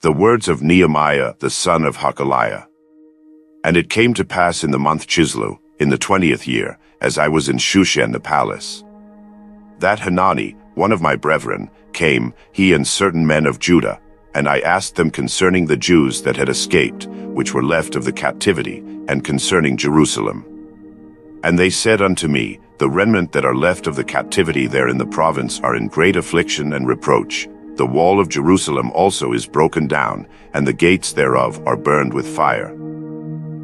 The words of Nehemiah the son of Hakaliah. And it came to pass in the month Chislew, in the 20th year, as I was in Shushan the palace, that Hanani, one of my brethren, came, he and certain men of Judah, and I asked them concerning the Jews that had escaped, which were left of the captivity, and concerning Jerusalem. And they said unto me, The remnant that are left of the captivity there in the province are in great affliction and reproach. The wall of Jerusalem also is broken down, and the gates thereof are burned with fire.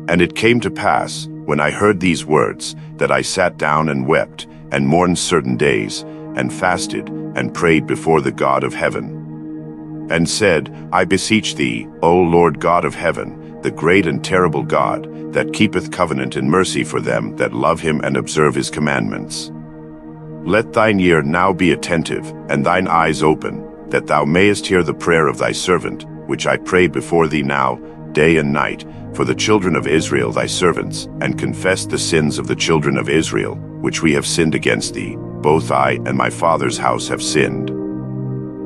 And it came to pass, when I heard these words, that I sat down and wept, and mourned certain days, and fasted, and prayed before the God of heaven, and said, I beseech thee, O Lord God of heaven, the great and terrible God, that keepeth covenant and mercy for them that love him and observe his commandments. Let thine ear now be attentive, and thine eyes open, that thou mayest hear the prayer of thy servant, which I pray before thee now, day and night, for the children of Israel thy servants, and confess the sins of the children of Israel, which we have sinned against thee. Both I and my father's house have sinned.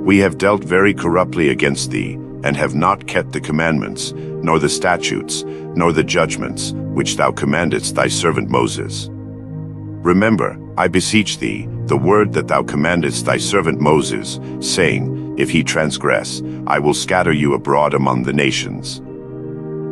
We have dealt very corruptly against thee, and have not kept the commandments, nor the statutes, nor the judgments, which thou commandedst thy servant Moses. Remember, I beseech thee, the word that thou commandedst thy servant Moses, saying, If he transgress, I will scatter you abroad among the nations.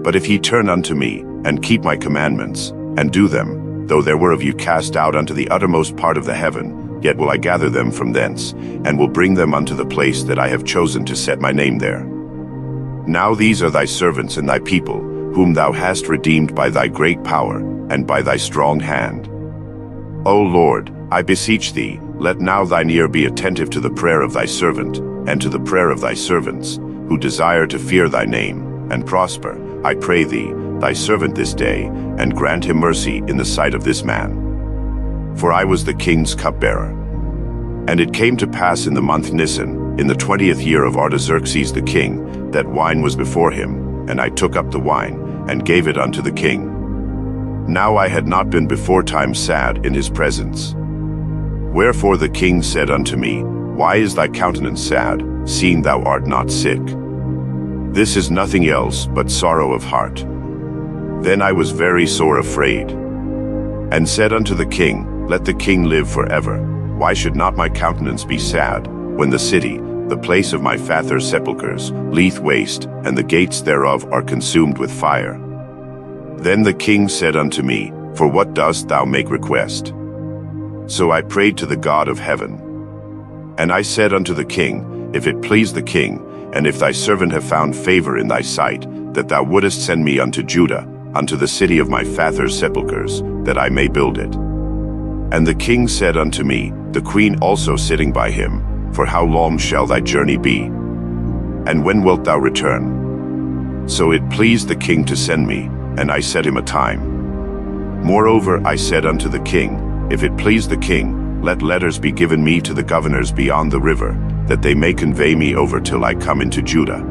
But if ye turn unto me, and keep my commandments, and do them, though there were of you cast out unto the uttermost part of the heaven, yet will I gather them from thence, and will bring them unto the place that I have chosen to set my name there. Now these are thy servants and thy people, whom thou hast redeemed by thy great power, and by thy strong hand. O Lord, I beseech thee, let now thine ear be attentive to the prayer of thy servant, and to the prayer of thy servants, who desire to fear thy name, and prosper, I pray thee, thy servant this day, and grant him mercy in the sight of this man. For I was the king's cupbearer. And it came to pass in the month Nisan, in the 20th year of Artaxerxes the king, that wine was before him, and I took up the wine, and gave it unto the king. Now I had not been beforetime sad in his presence. Wherefore the king said unto me, Why is thy countenance sad, seeing thou art not sick? This is nothing else but sorrow of heart. Then I was very sore afraid, and said unto the king, Let the king live forever. Why should not my countenance be sad, when the city, the place of my father's sepulchres, lieth waste, and the gates thereof are consumed with fire? Then the king said unto me, For what dost thou make request? So I prayed to the God of heaven. And I said unto the king, If it please the king, and if thy servant have found favor in thy sight, that thou wouldest send me unto Judah, unto the city of my father's sepulchres, that I may build it. And the king said unto me, the queen also sitting by him, For how long shall thy journey be? And when wilt thou return? So it pleased the king to send me, and I set him a time. Moreover I said unto the king, If it please the king, let letters be given me to the governors beyond the river, that they may convey me over till I come into Judah.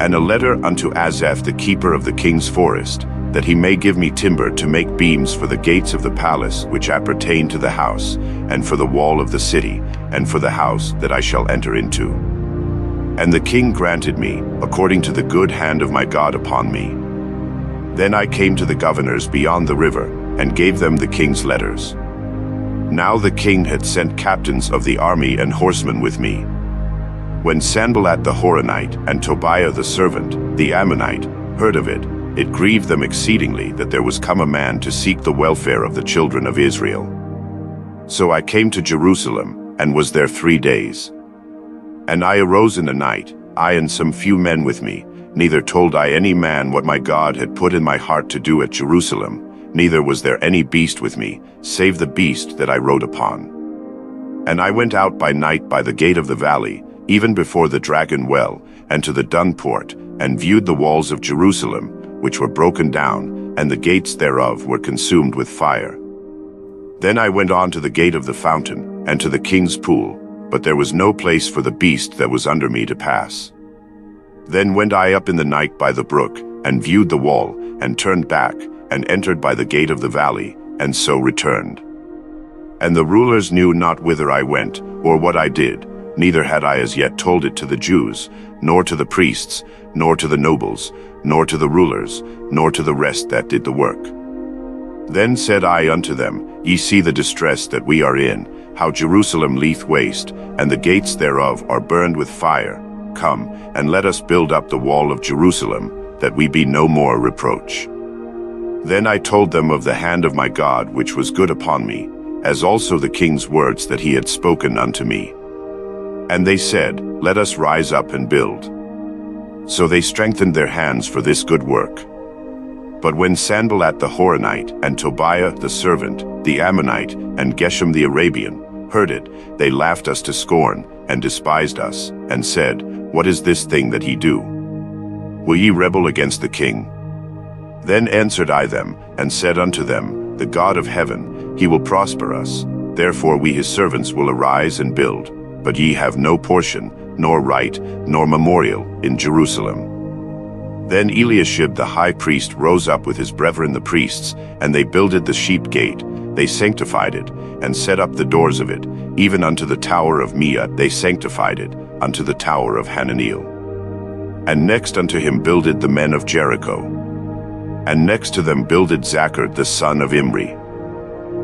And a letter unto Asaph the keeper of the king's forest, that he may give me timber to make beams for the gates of the palace which appertain to the house, and for the wall of the city, and for the house that I shall enter into. And the king granted me, according to the good hand of my God upon me. Then I came to the governors beyond the river, and gave them the king's letters. Now the king had sent captains of the army and horsemen with me. When Sanballat the Horonite and Tobiah the servant, the Ammonite, heard of it, it grieved them exceedingly that there was come a man to seek the welfare of the children of Israel. So I came to Jerusalem, and was there 3 days. And I arose in the night, I and some few men with me, neither told I any man what my God had put in my heart to do at Jerusalem, neither was there any beast with me, save the beast that I rode upon. And I went out by night by the gate of the valley, even before the dragon well, and to the dung port, and viewed the walls of Jerusalem, which were broken down, and the gates thereof were consumed with fire. Then I went on to the gate of the fountain, and to the king's pool, but there was no place for the beast that was under me to pass. Then went I up in the night by the brook, and viewed the wall, and turned back, and entered by the gate of the valley, and so returned. And the rulers knew not whither I went, or what I did, neither had I as yet told it to the Jews, nor to the priests, nor to the nobles, nor to the rulers, nor to the rest that did the work. Then said I unto them, Ye see the distress that we are in, how Jerusalem lieth waste, and the gates thereof are burned with fire. Come, and let us build up the wall of Jerusalem, that we be no more reproach. Then I told them of the hand of my God which was good upon me, as also the king's words that he had spoken unto me. And they said, Let us rise up and build. So they strengthened their hands for this good work. But when Sanballat the Horonite, and Tobiah the servant, the Ammonite, and Geshem the Arabian, heard it, they laughed us to scorn, and despised us, and said, What is this thing that ye do? Will ye rebel against the king? Then answered I them, and said unto them, The God of heaven, he will prosper us. Therefore we his servants will arise and build. But ye have no portion, nor right, nor memorial in Jerusalem. Then Eliashib the high priest rose up with his brethren the priests, and they builded the sheep gate. They sanctified it, and set up the doors of it, even unto the tower of Meah they sanctified it, unto the tower of Hananeel. And next unto him builded the men of Jericho. And next to them builded Zachar the son of Imri.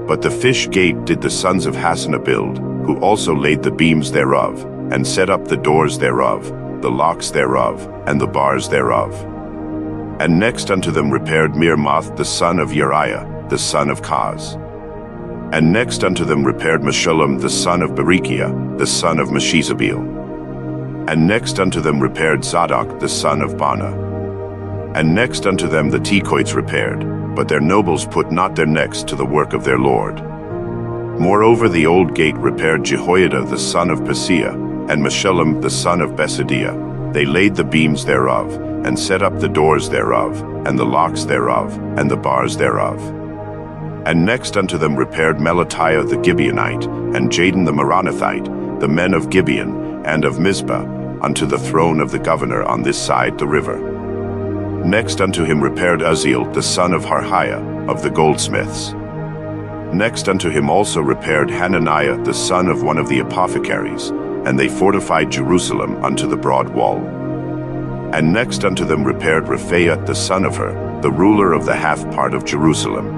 But the fish gate did the sons of Hassanah build, who also laid the beams thereof, and set up the doors thereof, the locks thereof, and the bars thereof. And next unto them repaired Mirmoth the son of Uriah, the son of Kaz. And next unto them repaired Meshullam the son of Berechiah, the son of Meshezabeel. And next unto them repaired Zadok the son of Bana. And next unto them the Tekoites repaired, but their nobles put not their necks to the work of their lord. Moreover the old gate repaired Jehoiada the son of Paseah, and Meshullam the son of Besadiah. They laid the beams thereof, and set up the doors thereof, and the locks thereof, and the bars thereof. And next unto them repaired Melatiah the Gibeonite, and Jadon the Meronothite, the men of Gibeon, and of Mizpah, unto the throne of the governor on this side the river. Next unto him repaired Uzziel the son of Harhiah, of the goldsmiths. Next unto him also repaired Hananiah the son of one of the apothecaries, and they fortified Jerusalem unto the broad wall. And next unto them repaired Rephaiah the son of Hur, the ruler of the half part of Jerusalem.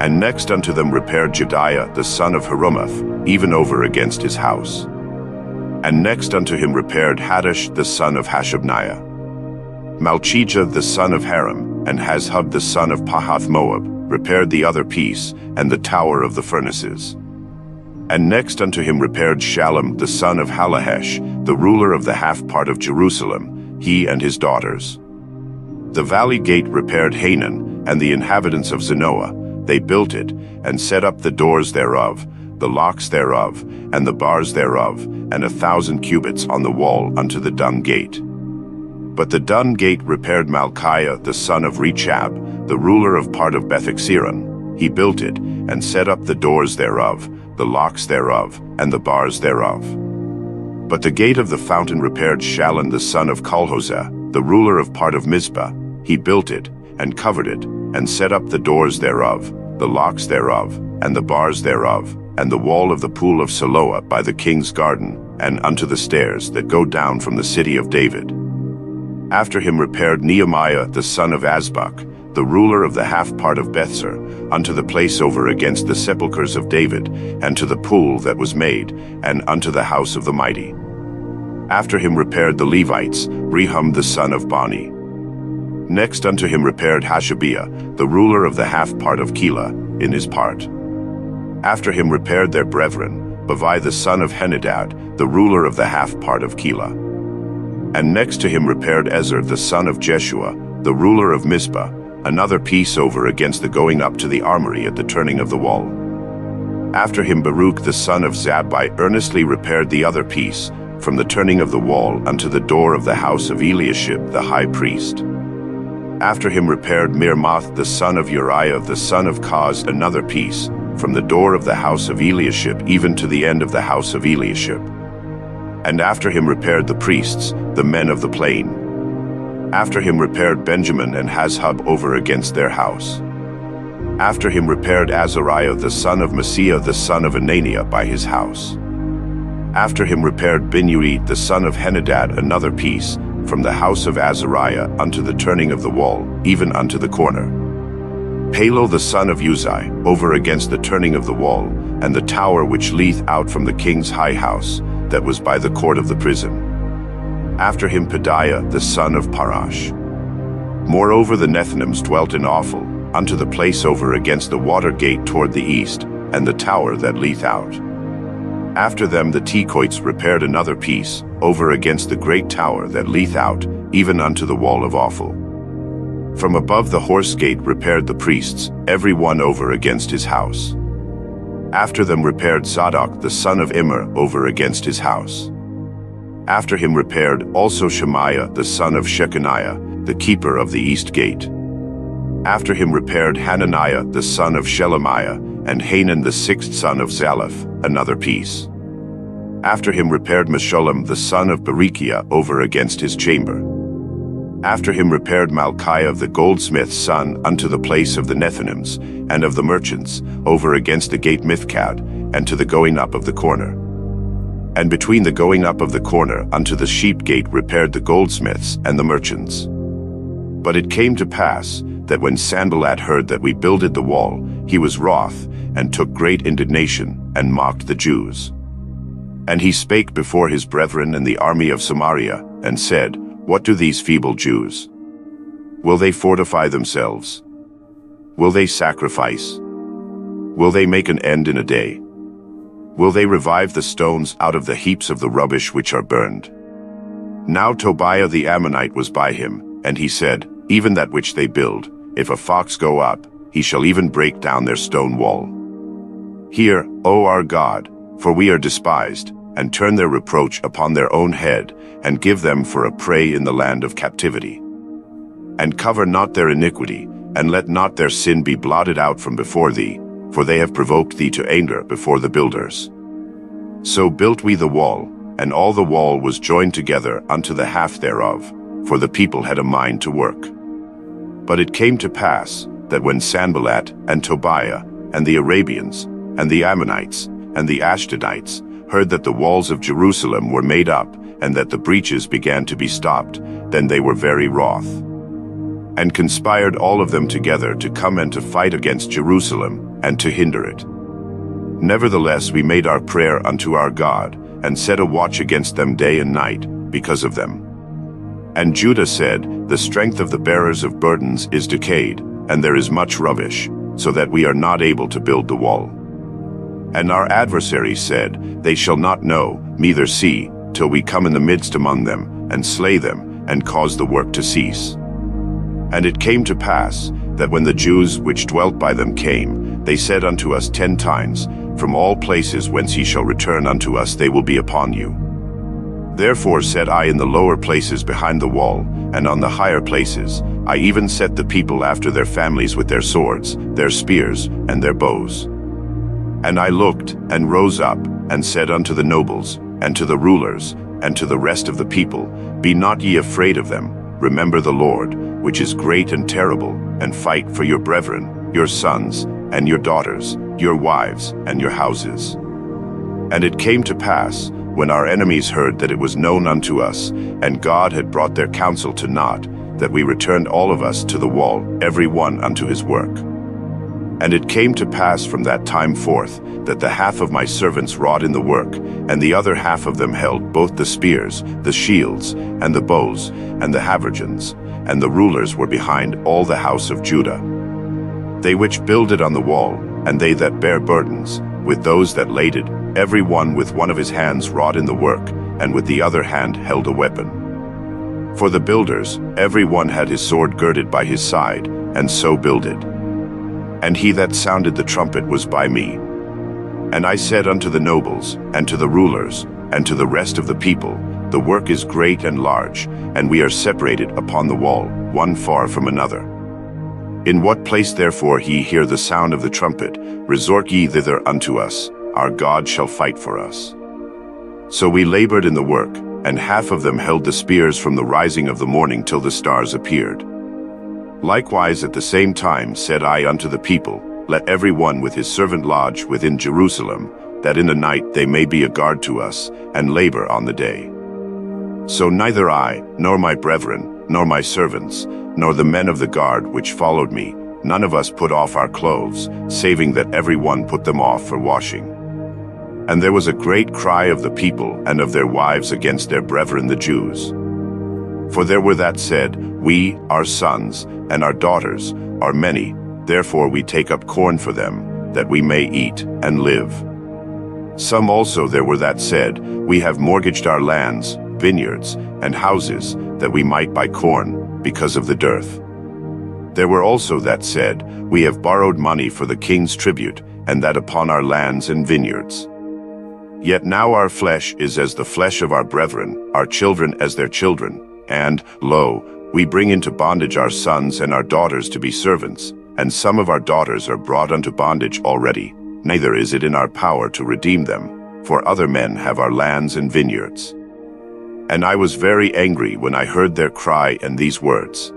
And next unto them repaired Jediah the son of Harumath, even over against his house. And next unto him repaired Haddash the son of Hashabniah. Malchijah the son of Haram, and Hazhub the son of Pahath-Moab, repaired the other piece, and the tower of the furnaces. And next unto him repaired Shallum the son of Halahesh, the ruler of the half part of Jerusalem, he and his daughters. The valley gate repaired Hanan, and the inhabitants of Zanoah. They built it, and set up the doors thereof, the locks thereof, and the bars thereof, and 1,000 cubits on the wall unto the dung gate. But the dung gate repaired Malchiah the son of Rechab, the ruler of part of Bethexeron. He built it, and set up the doors thereof, the locks thereof, and the bars thereof. But the gate of the fountain repaired Shallun the son of Colhozeh, the ruler of part of Mizpah. He built it, and covered it, and set up the doors thereof, the locks thereof, and the bars thereof, and the wall of the pool of Siloah by the king's garden, and unto the stairs that go down from the city of David. After him repaired Nehemiah the son of Azbuk, the ruler of the half part of Bethser, unto the place over against the sepulchres of David, and to the pool that was made, and unto the house of the mighty. After him repaired the Levites, Rehum the son of Bani. Next unto him repaired Hashabiah, the ruler of the half part of Keilah, in his part. After him repaired their brethren, Bavai the son of Henadad, the ruler of the half part of Keilah. And next to him repaired Ezer the son of Jeshua, the ruler of Mizpah, another piece over against the going up to the armory at the turning of the wall. After him Baruch the son of Zabbai earnestly repaired the other piece, from the turning of the wall unto the door of the house of Eliashib the high priest. After him repaired Mirmoth the son of Uriah the son of Kaz another piece, from the door of the house of Eliashib even to the end of the house of Eliashib. And after him repaired the priests, the men of the plain. After him repaired Benjamin and Hazhub over against their house. After him repaired Azariah the son of Maaseiah the son of Ananiah by his house. After him repaired Binnui the son of Henadad another piece, from the house of Azariah unto the turning of the wall, even unto the corner. Palo the son of Uzai, over against the turning of the wall, and the tower which leeth out from the king's high house, that was by the court of the prison. After him Pedaiah the son of Parash. Moreover the Nethinims dwelt in Ophel, unto the place over against the water gate toward the east, and the tower that leeth out. After them the Tekoites repaired another piece, over against the great tower that leeth out, even unto the wall of Ophel. From above the horse gate repaired the priests, every one over against his house. After them repaired Zadok the son of Immer over against his house. After him repaired also Shemaiah the son of Shechaniah, the keeper of the east gate. After him repaired Hananiah the son of Shelemiah, and Hanan the sixth son of Zalaph, another piece. After him repaired Meshullam the son of Berechiah over against his chamber. After him repaired Malchiah the goldsmith's son unto the place of the Nethinims, and of the merchants, over against the gate Mithkad, and to the going up of the corner. And between the going up of the corner unto the sheep gate repaired the goldsmiths and the merchants. But it came to pass, that when Sanballat heard that we builded the wall, he was wroth, and took great indignation, and mocked the Jews. And he spake before his brethren and the army of Samaria, and said, What do these feeble Jews? Will they fortify themselves? Will they sacrifice? Will they make an end in a day? Will they revive the stones out of the heaps of the rubbish which are burned? Now Tobiah the Ammonite was by him, and he said, Even that which they build, if a fox go up, he shall even break down their stone wall. Hear, O our God, for we are despised, and turn their reproach upon their own head, and give them for a prey in the land of captivity. And cover not their iniquity, and let not their sin be blotted out from before thee, for they have provoked thee to anger before the builders. So built we the wall, and all the wall was joined together unto the half thereof, for the people had a mind to work. But it came to pass, that when Sanballat, and Tobiah, and the Arabians, and the Ammonites, and the Ashdodites, heard that the walls of Jerusalem were made up, and that the breaches began to be stopped, then they were very wroth, and conspired all of them together to come and to fight against Jerusalem, and to hinder it. Nevertheless we made our prayer unto our God, and set a watch against them day and night, because of them. And Judah said, The strength of the bearers of burdens is decayed, and there is much rubbish, so that we are not able to build the wall. And our adversaries said, They shall not know, neither see, till we come in the midst among them, and slay them, and cause the work to cease. And it came to pass, that when the Jews which dwelt by them came, they said unto us 10 times, From all places whence ye shall return unto us they will be upon you. Therefore said I in the lower places behind the wall, and on the higher places, I even set the people after their families with their swords, their spears, and their bows. And I looked, and rose up, and said unto the nobles, and to the rulers, and to the rest of the people, Be not ye afraid of them, remember the Lord, which is great and terrible, and fight for your brethren, your sons, and your daughters, your wives, and your houses. And it came to pass, when our enemies heard that it was known unto us, and God had brought their counsel to naught, that we returned all of us to the wall, every one unto his work. And it came to pass from that time forth, that the half of my servants wrought in the work, and the other half of them held both the spears, the shields, and the bows, and the habergeons, and the rulers were behind all the house of Judah. They which builded on the wall, and they that bare burdens, with those that laded, every one with one of his hands wrought in the work, and with the other hand held a weapon. For the builders, every one had his sword girded by his side, and so builded. And he that sounded the trumpet was by me. And I said unto the nobles, and to the rulers, and to the rest of the people, The work is great and large, and we are separated upon the wall, one far from another. In what place therefore ye hear the sound of the trumpet, resort ye thither unto us, our God shall fight for us. So we labored in the work, and half of them held the spears from the rising of the morning till the stars appeared. Likewise at the same time said I unto the people, Let every one with his servant lodge within Jerusalem, that in the night they may be a guard to us, and labor on the day. So neither I, nor my brethren, nor my servants, nor the men of the guard which followed me, none of us put off our clothes, saving that every one put them off for washing. And there was a great cry of the people and of their wives against their brethren the Jews. For there were that said, We, our sons, and our daughters, are many, therefore we take up corn for them, that we may eat and live. Some also there were that said, We have mortgaged our lands, vineyards, and houses, that we might buy corn, because of the dearth. There were also that said, We have borrowed money for the king's tribute, and that upon our lands and vineyards. Yet now our flesh is as the flesh of our brethren, our children as their children, and, lo, we bring into bondage our sons and our daughters to be servants, and some of our daughters are brought unto bondage already, neither is it in our power to redeem them, for other men have our lands and vineyards. And I was very angry when I heard their cry and these words.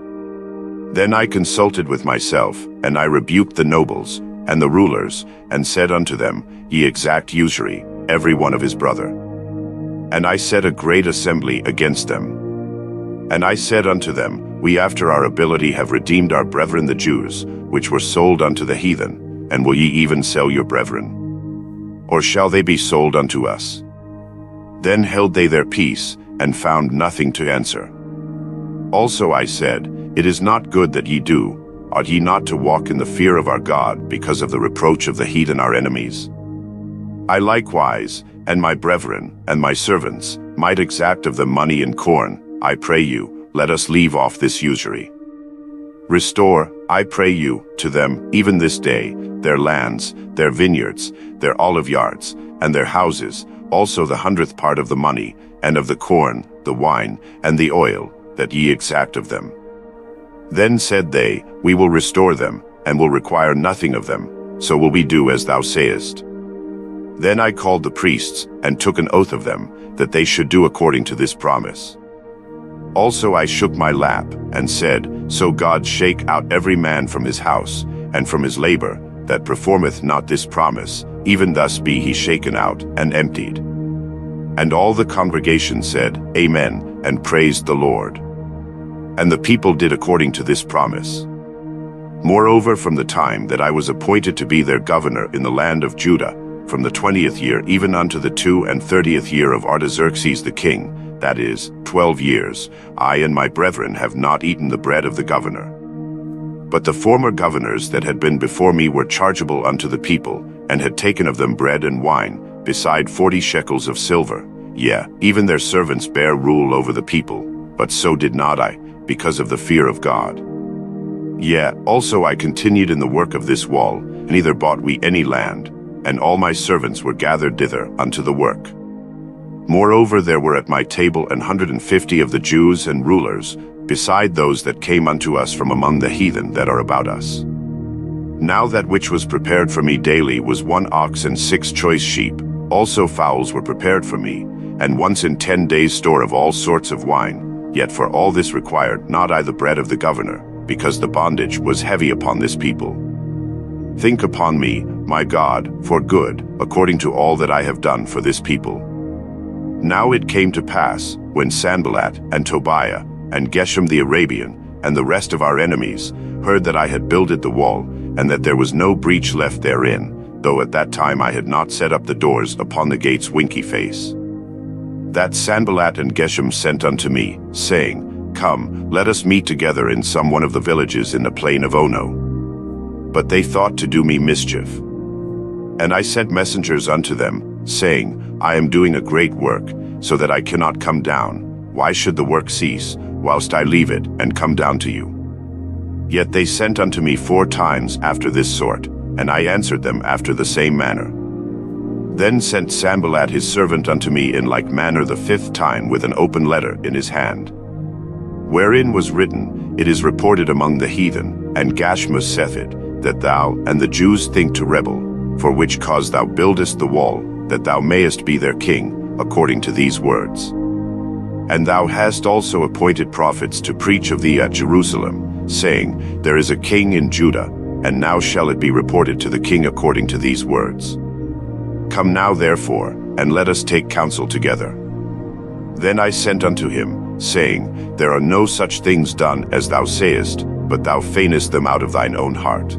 Then I consulted with myself, and I rebuked the nobles, and the rulers, and said unto them, Ye exact usury, every one of his brother. And I set a great assembly against them. And I said unto them, We after our ability have redeemed our brethren the Jews, which were sold unto the heathen, and will ye even sell your brethren? Or shall they be sold unto us? Then held they their peace, and found nothing to answer. Also I said, It is not good that ye do, ought ye not to walk in the fear of our God, because of the reproach of the heathen our enemies? I likewise, and my brethren, and my servants, might exact of them money and corn. I pray you, let us leave off this usury. Restore, I pray you, to them, even this day, their lands, their vineyards, their olive yards, and their houses, also the 100th part of the money, and of the corn, the wine, and the oil, that ye exact of them. Then said they, We will restore them, and will require nothing of them, so will we do as thou sayest. Then I called the priests, and took an oath of them, that they should do according to this promise. Also I shook my lap, and said, So God shake out every man from his house, and from his labor, that performeth not this promise, even thus be he shaken out, and emptied. And all the congregation said, Amen, and praised the Lord. And the people did according to this promise. Moreover, from the time that I was appointed to be their governor in the land of Judah, from the 20th year even unto the 32nd year of Artaxerxes the king, that is, 12 years, I and my brethren have not eaten the bread of the governor. But the former governors that had been before me were chargeable unto the people, and had taken of them bread and wine, beside 40 shekels of silver. Yea, even their servants bare rule over the people, but so did not I, because of the fear of God. Yea, also I continued in the work of this wall, neither bought we any land, and all my servants were gathered thither unto the work. Moreover, there were at my table 150 of the Jews and rulers, beside those that came unto us from among the heathen that are about us. Now that which was prepared for me daily was 1 ox and 6 choice sheep, also fowls were prepared for me, and once in 10 days' store of all sorts of wine. Yet for all this required not I the bread of the governor, because the bondage was heavy upon this people. Think upon me, my God, for good, according to all that I have done for this people. Now it came to pass, when Sanballat, and Tobiah, and Geshem the Arabian, and the rest of our enemies, heard that I had builded the wall, and that there was no breach left therein, though at that time I had not set up the doors upon the gate's winky face. That Sanballat and Geshem sent unto me, saying, Come, let us meet together in some one of the villages in the plain of Ono. But they thought to do me mischief. And I sent messengers unto them, saying, I am doing a great work, so that I cannot come down. Why should the work cease, whilst I leave it, and come down to you? Yet they sent unto me 4 times after this sort, and I answered them after the same manner. Then sent Sanballat his servant unto me in like manner the 5th time with an open letter in his hand, wherein was written, It is reported among the heathen, and Gashmus saith it, that thou and the Jews think to rebel, for which cause thou buildest the wall, that thou mayest be their king, according to these words. And thou hast also appointed prophets to preach of thee at Jerusalem, saying, There is a king in Judah, and now shall it be reported to the king according to these words. Come now therefore, and let us take counsel together. Then I sent unto him, saying, There are no such things done as thou sayest, but thou feignest them out of thine own heart.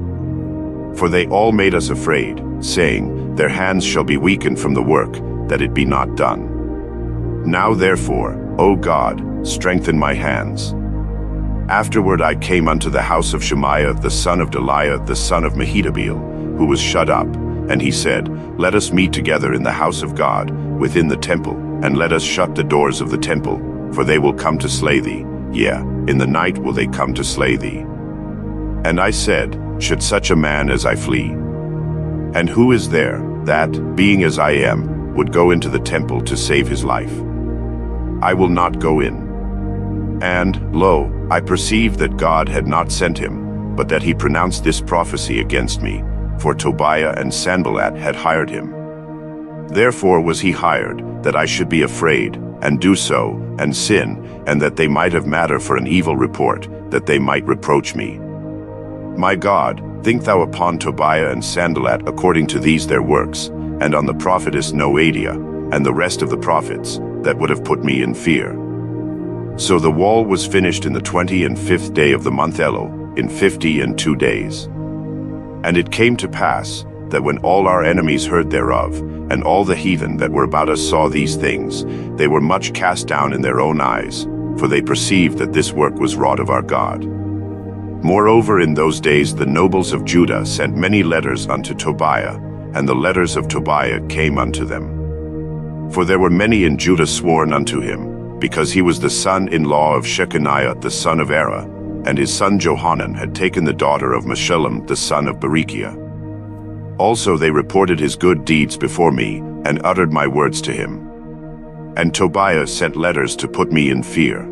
For they all made us afraid, saying, Their hands shall be weakened from the work, that it be not done. Now therefore, O God, strengthen my hands. Afterward I came unto the house of Shemaiah the son of Delaiah the son of Mehetabeel, who was shut up, and he said, Let us meet together in the house of God, within the temple, and let us shut the doors of the temple, for they will come to slay thee, yea, in the night will they come to slay thee. And I said, Should such a man as I flee? And who is there, that, being as I am, would go into the temple to save his life? I will not go in. And, lo, I perceived that God had not sent him, but that he pronounced this prophecy against me, for Tobiah and Sanballat had hired him. Therefore was he hired, that I should be afraid, and do so, and sin, and that they might have matter for an evil report, that they might reproach me. My God, think thou upon Tobiah and Sanballat according to these their works, and on the prophetess Noadiah, and the rest of the prophets, that would have put me in fear. So the wall was finished in the 25th day of the month Elul, in 52 days. And it came to pass, that when all our enemies heard thereof, and all the heathen that were about us saw these things, they were much cast down in their own eyes, for they perceived that this work was wrought of our God. Moreover, in those days the nobles of Judah sent many letters unto Tobiah, and the letters of Tobiah came unto them. For there were many in Judah sworn unto him, because he was the son-in-law of Shechaniah the son of Era, and his son Johanan had taken the daughter of Meshullam the son of Berechiah. Also they reported his good deeds before me, and uttered my words to him. And Tobiah sent letters to put me in fear.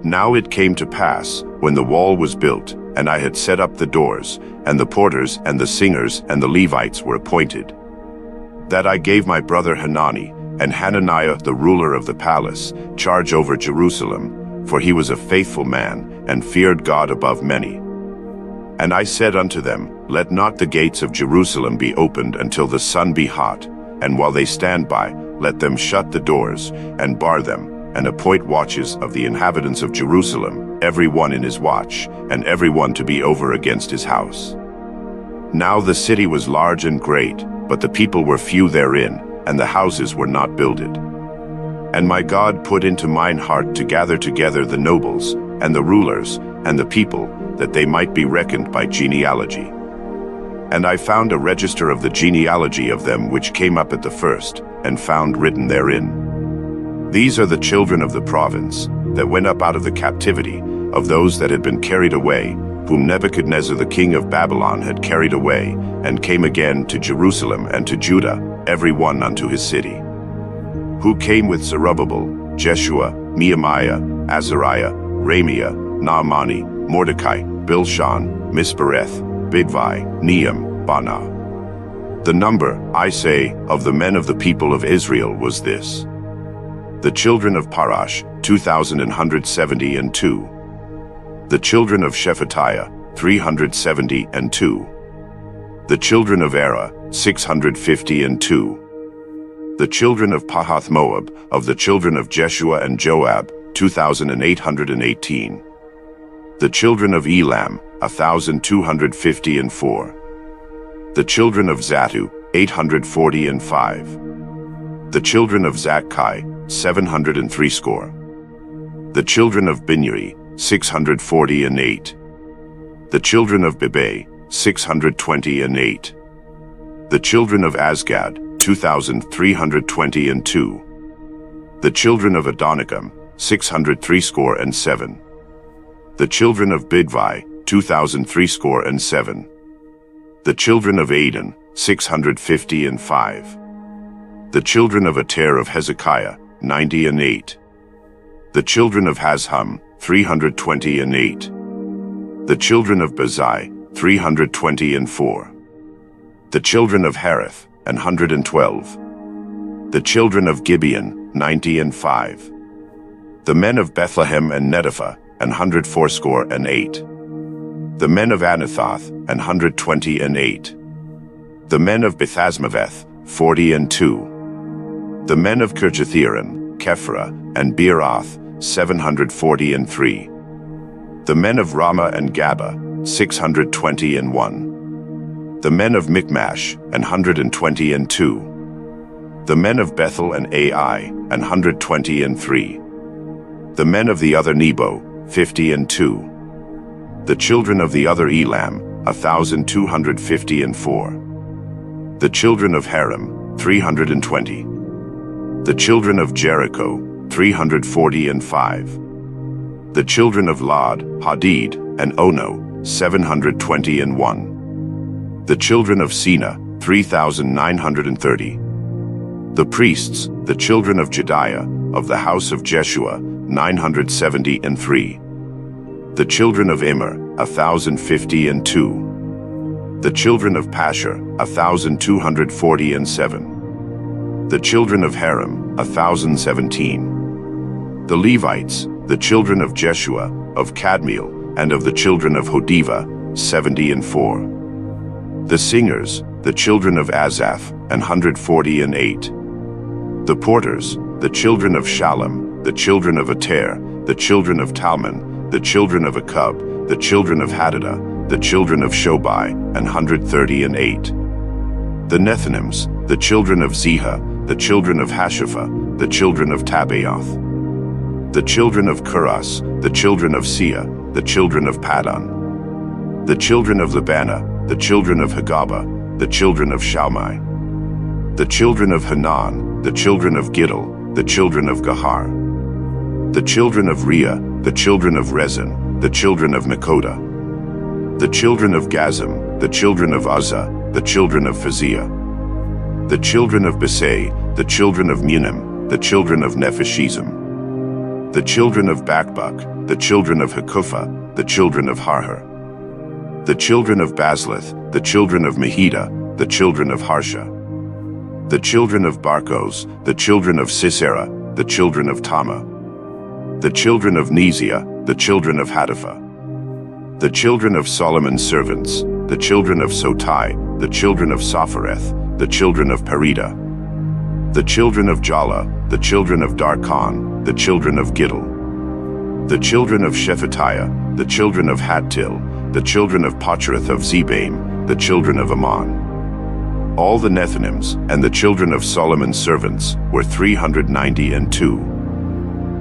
Now it came to pass, when the wall was built, and I had set up the doors, and the porters and the singers and the Levites were appointed, that I gave my brother Hanani, and Hananiah the ruler of the palace, charge over Jerusalem, for he was a faithful man, and feared God above many. And I said unto them, Let not the gates of Jerusalem be opened until the sun be hot, and while they stand by, let them shut the doors, and bar them, and appoint watches of the inhabitants of Jerusalem, every one in his watch, and every one to be over against his house. Now the city was large and great, but the people were few therein, and the houses were not builded. And my God put into mine heart to gather together the nobles, and the rulers, and the people, that they might be reckoned by genealogy. And I found a register of the genealogy of them which came up at the first, and found written therein, These are the children of the province, that went up out of the captivity, of those that had been carried away, whom Nebuchadnezzar the king of Babylon had carried away, and came again to Jerusalem and to Judah, every one unto his city. Who came with Zerubbabel, Jeshua, Nehemiah, Azariah, Ramiah, Naamani, Mordecai, Bilshan, Mispereth, Bigvai, Nehem, Bana. The number, I say, of the men of the people of Israel was this: the children of Parash, 2,172. The children of Shephatiah, 372. The children of Era, 652. The children of Pahath Moab, of the children of Jeshua and Joab, 2,818. The children of Elam, 1,254. The children of Zattu, 845. The children of Zakkai, 703 score. The children of Binyari, 648. The children of Bebe, 628. The children of Azgad, 2,322. The children of Adonikam, 603 score and 7. The children of Bigvai, 2,003 score and 7. The children of Adon, 655. The children of Ater of Hezekiah, 98. The children of Hazhum, 328. The children of Bazai, 324. The children of Harith, 112. The children of Gibeon, 95. The men of Bethlehem and Netopha, 184 and 8. The men of Anathoth, 128. The men of Bethazmaveth, 742. The men of Kirjathjearim, Kephra, and Beeroth, 740. The men of Ramah and Gaba, 621. The men of Michmash, 122. The men of Bethel and Ai, 123. The men of the other Nebo, 52. The children of the other Elam, 1,254. The children of Haram, 320. The children of Jericho, 345. The children of Lod, Hadid, and Ono, 721. The children of Sina, 3,930. The priests, the children of Jediah, of the house of Jeshua, 973. The children of Immer, 1,052. The children of Pashur, 1,247. The children of Haram, 1,017. The Levites, the children of Jeshua, of Kadmiel, and of the children of Hodiva, 74. The singers, the children of Asaph, 148. The porters, the children of Shallum, the children of Ater, the children of Talmon, the children of Akub, the children of Hadadah, the children of Shobai, 138. The Nethinims, the children of Ziha, the children of Hashapha, the children of Tabaoth. The children of Kuras, the children of Sia, the children of Paddan. The children of Labana, the children of Hagaba, the children of Shalmai. The children of Hanan, the children of Giddel, the children of Gahar. The children of Rea, the children of Rezin, the children of Nekoda. The children of Gazam, the children of Uzzah, the children of Phaziah. The children of Besai, the children of Munim, the children of Nephishizim. The children of Bakbuk, the children of Hakupha, the children of Harhur. The children of Baslith, the children of Mehida, the children of Harsha. The children of Barkos, the children of Sisera, the children of Tama. The children of Neziah, the children of Hatipha. The children of Solomon's servants, the children of Sotai, the children of Sophereth, the children of Perida. The children of Jala, the children of Darkon, the children of Giddel. The children of Shephatiah, the children of Hattil, the children of Pochereth of Zebaim, the children of Ammon. All the Nethinims and the children of Solomon's servants were 392.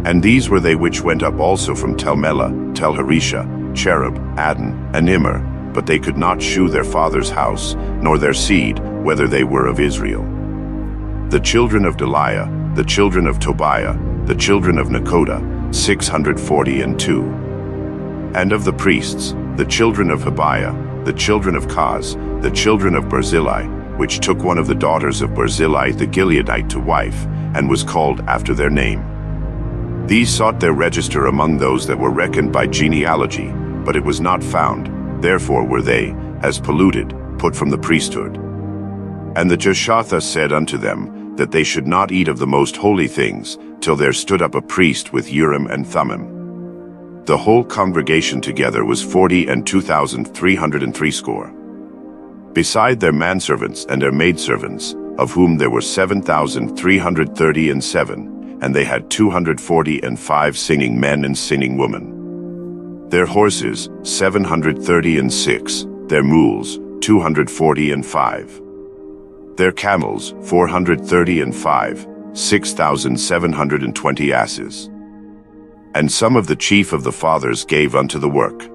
And these were they which went up also from Tel-Melah, Tel-Harisha, Cherub, Addan, and Immer, but they could not shew their father's house, nor their seed, whether they were of Israel. The children of Deliah, the children of Tobiah, the children of Nekoda, 642. And of the priests, the children of Habiah, the children of Kaz, the children of Barzillai, which took one of the daughters of Barzillai the Gileadite to wife, and was called after their name. These sought their register among those that were reckoned by genealogy, but it was not found, therefore were they, as polluted, put from the priesthood. And the Jeshatha said unto them, that they should not eat of the most holy things, till there stood up a priest with Urim and Thummim. The whole congregation together was 42,303. Beside their manservants and their maidservants, of whom there were 7,337, and they had 245 singing men and singing women. Their horses, 736, their mules, 245. Their camels, 435, 6,720 asses. And some of the chief of the fathers gave unto the work.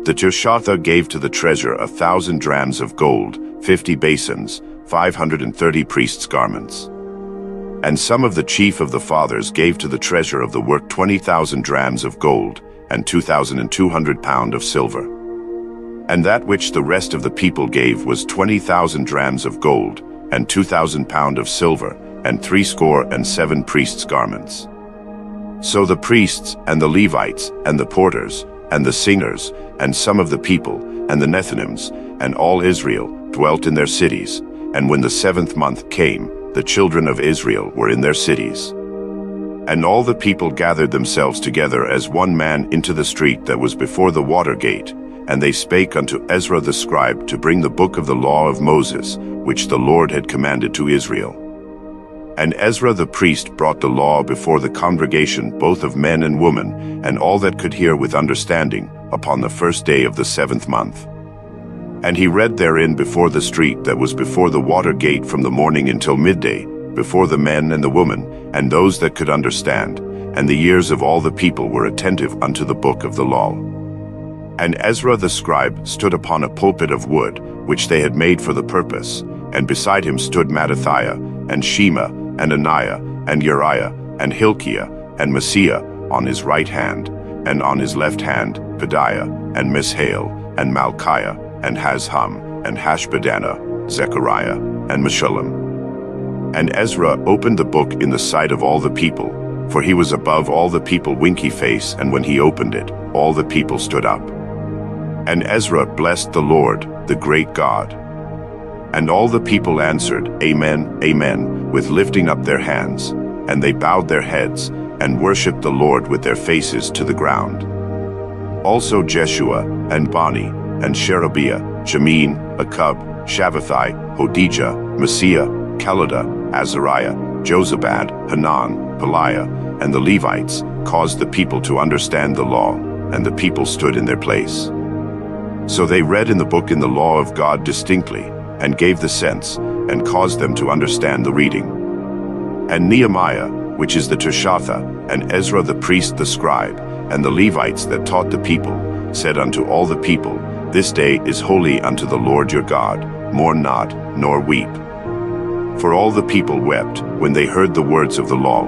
The Jeshatha gave to the treasure 1,000 drams of gold, 50 basins, 530 priests' garments. And some of the chief of the fathers gave to the treasure of the work 20,000 drams of gold, and 2,200 pound of silver. And that which the rest of the people gave was 20,000 drams of gold, and 2,000 pound of silver, and 67 priests' garments. So the priests, and the Levites, and the porters, and the singers, and some of the people, and the Nethinims, and all Israel, dwelt in their cities, and when the 7th month came, the children of Israel were in their cities. And all the people gathered themselves together as one man into the street that was before the water gate, And they spake unto Ezra the scribe to bring the book of the law of Moses, which the Lord had commanded to Israel. And Ezra the priest brought the law before the congregation, both of men and women, and all that could hear with understanding, upon the first day of the 7th month. And he read therein before the street that was before the water gate from the morning until midday, before the men and the women, and those that could understand, and the ears of all the people were attentive unto the book of the law. And Ezra the scribe stood upon a pulpit of wood, which they had made for the purpose, and beside him stood Mattithiah, and Shema, and Ananiah, and Uriah, and Hilkiah, and Maaseiah on his right hand, and on his left hand Pedaiah, and Mishael, and Malchiah, and Hashum, and Hashbaddanah, Zechariah, and Meshullam. And Ezra opened the book in the sight of all the people, for he was above all the people winky face, and when he opened it, all the people stood up. And Ezra blessed the Lord, the great God. And all the people answered, Amen, Amen, with lifting up their hands. And they bowed their heads, and worshipped the Lord with their faces to the ground. Also Jeshua, and Bani, and Sherebiah, Jamin, Akub, Shabbathai, Hodijah, Maaseiah, Kelida, Azariah, Jozabad, Hanan, Peliah, and the Levites caused the people to understand the law, and the people stood in their place. So they read in the book in the law of God distinctly, and gave the sense, and caused them to understand the reading. And Nehemiah, which is the Tirshatha, and Ezra the priest the scribe, and the Levites that taught the people, said unto all the people, This day is holy unto the Lord your God, mourn not, nor weep. For all the people wept, when they heard the words of the law.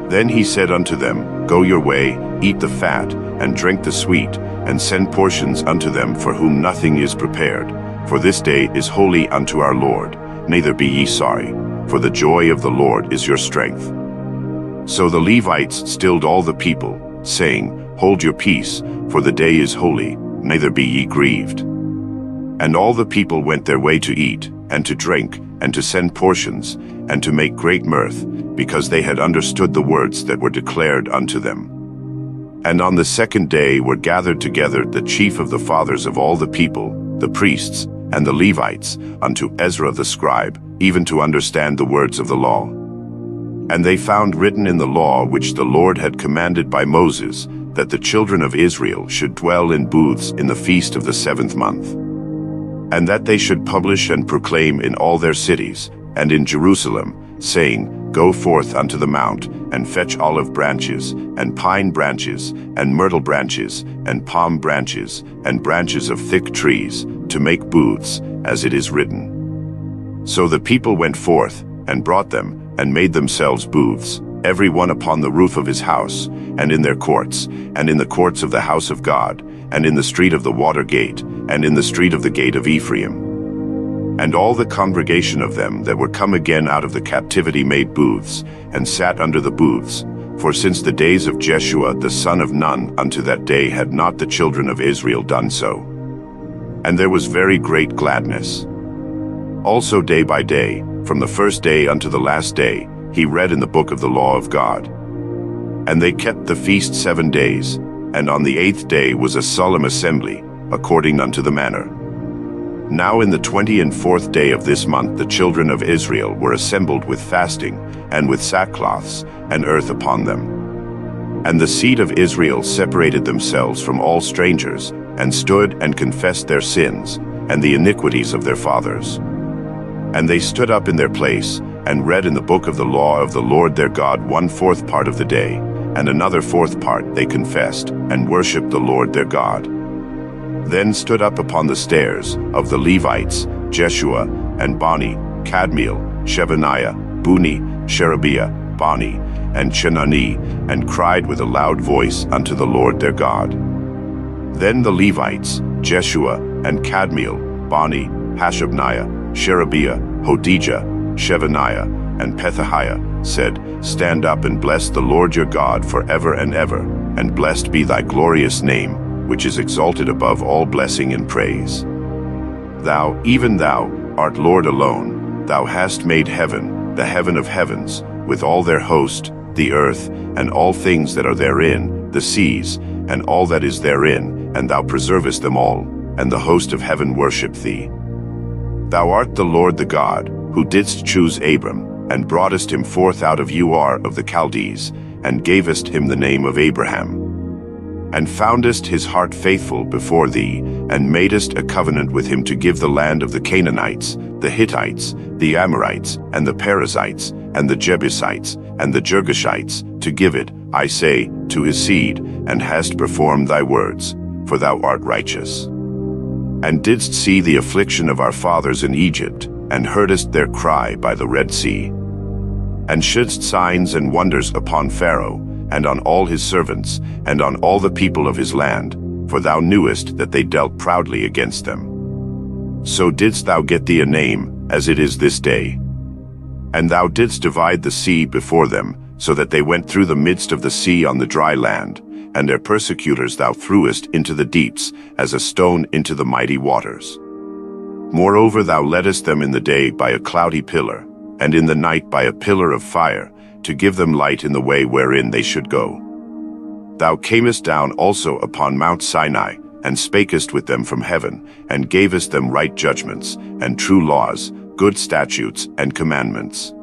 Then he said unto them, Go your way, eat the fat, and drink the sweet, and send portions unto them for whom nothing is prepared. For this day is holy unto our Lord, neither be ye sorry, for the joy of the Lord is your strength. So the Levites stilled all the people, saying, Hold your peace, for the day is holy, neither be ye grieved. And all the people went their way to eat, and to drink, and to send portions, and to make great mirth, because they had understood the words that were declared unto them. And on the 2nd day were gathered together the chief of the fathers of all the people, the priests, and the Levites, unto Ezra the scribe, even to understand the words of the law. And they found written in the law which the Lord had commanded by Moses, that the children of Israel should dwell in booths in the feast of the 7th month. And that they should publish and proclaim in all their cities, and in Jerusalem, saying, Go forth unto the mount, and fetch olive branches, and pine branches, and myrtle branches, and palm branches, and branches of thick trees, to make booths, as it is written. So the people went forth, and brought them, and made themselves booths, every one upon the roof of his house, and in their courts, and in the courts of the house of God, and in the street of the water gate, and in the street of the gate of Ephraim. And all the congregation of them that were come again out of the captivity made booths, and sat under the booths. For since the days of Jeshua the son of Nun unto that day had not the children of Israel done so. And there was very great gladness. Also day by day, from the first day unto the last day, he read in the book of the law of God. And they kept the feast 7 days, and on the 8th day was a solemn assembly, according unto the manner. Now in the 24th day of this month the children of Israel were assembled with fasting, and with sackcloths, and earth upon them. And the seed of Israel separated themselves from all strangers, and stood and confessed their sins, and the iniquities of their fathers. And they stood up in their place, and read in the book of the law of the Lord their God 1/4 part of the day, and another 4th part they confessed, and worshipped the Lord their God. Then stood up upon the stairs of the Levites, Jeshua, and Bani, Kadmiel, Shebaniah, Buni, Sherebiah, Bani, and Chenani, and cried with a loud voice unto the Lord their God. Then the Levites, Jeshua, and Kadmiel, Bani, Hashabniah, Sherebiah, Hodijah, Shebaniah, and Pethahiah, said, Stand up and bless the Lord your God forever and ever, and blessed be thy glorious name, which is exalted above all blessing and praise. Thou, even thou, art Lord alone. Thou hast made heaven, the heaven of heavens, with all their host, the earth, and all things that are therein, the seas, and all that is therein, and thou preservest them all, and the host of heaven worship thee. Thou art the Lord the God, who didst choose Abram, and broughtest him forth out of Ur of the Chaldees, and gavest him the name of Abraham. And foundest his heart faithful before thee, and madest a covenant with him to give the land of the Canaanites, the Hittites, the Amorites, and the Perizzites, and the Jebusites, and the Girgashites, to give it, I say, to his seed, and hast performed thy words, for thou art righteous. And didst see the affliction of our fathers in Egypt, and heardest their cry by the Red Sea. And shouldst signs and wonders upon Pharaoh, and on all his servants, and on all the people of his land, for thou knewest that they dealt proudly against them. So didst thou get thee a name, as it is this day. And thou didst divide the sea before them, so that they went through the midst of the sea on the dry land, and their persecutors thou threwest into the deeps, as a stone into the mighty waters. Moreover thou leddest them in the day by a cloudy pillar, and in the night by a pillar of fire, to give them light in the way wherein they should go. Thou camest down also upon Mount Sinai, and spakest with them from heaven, and gavest them right judgments, and true laws, good statutes, and commandments.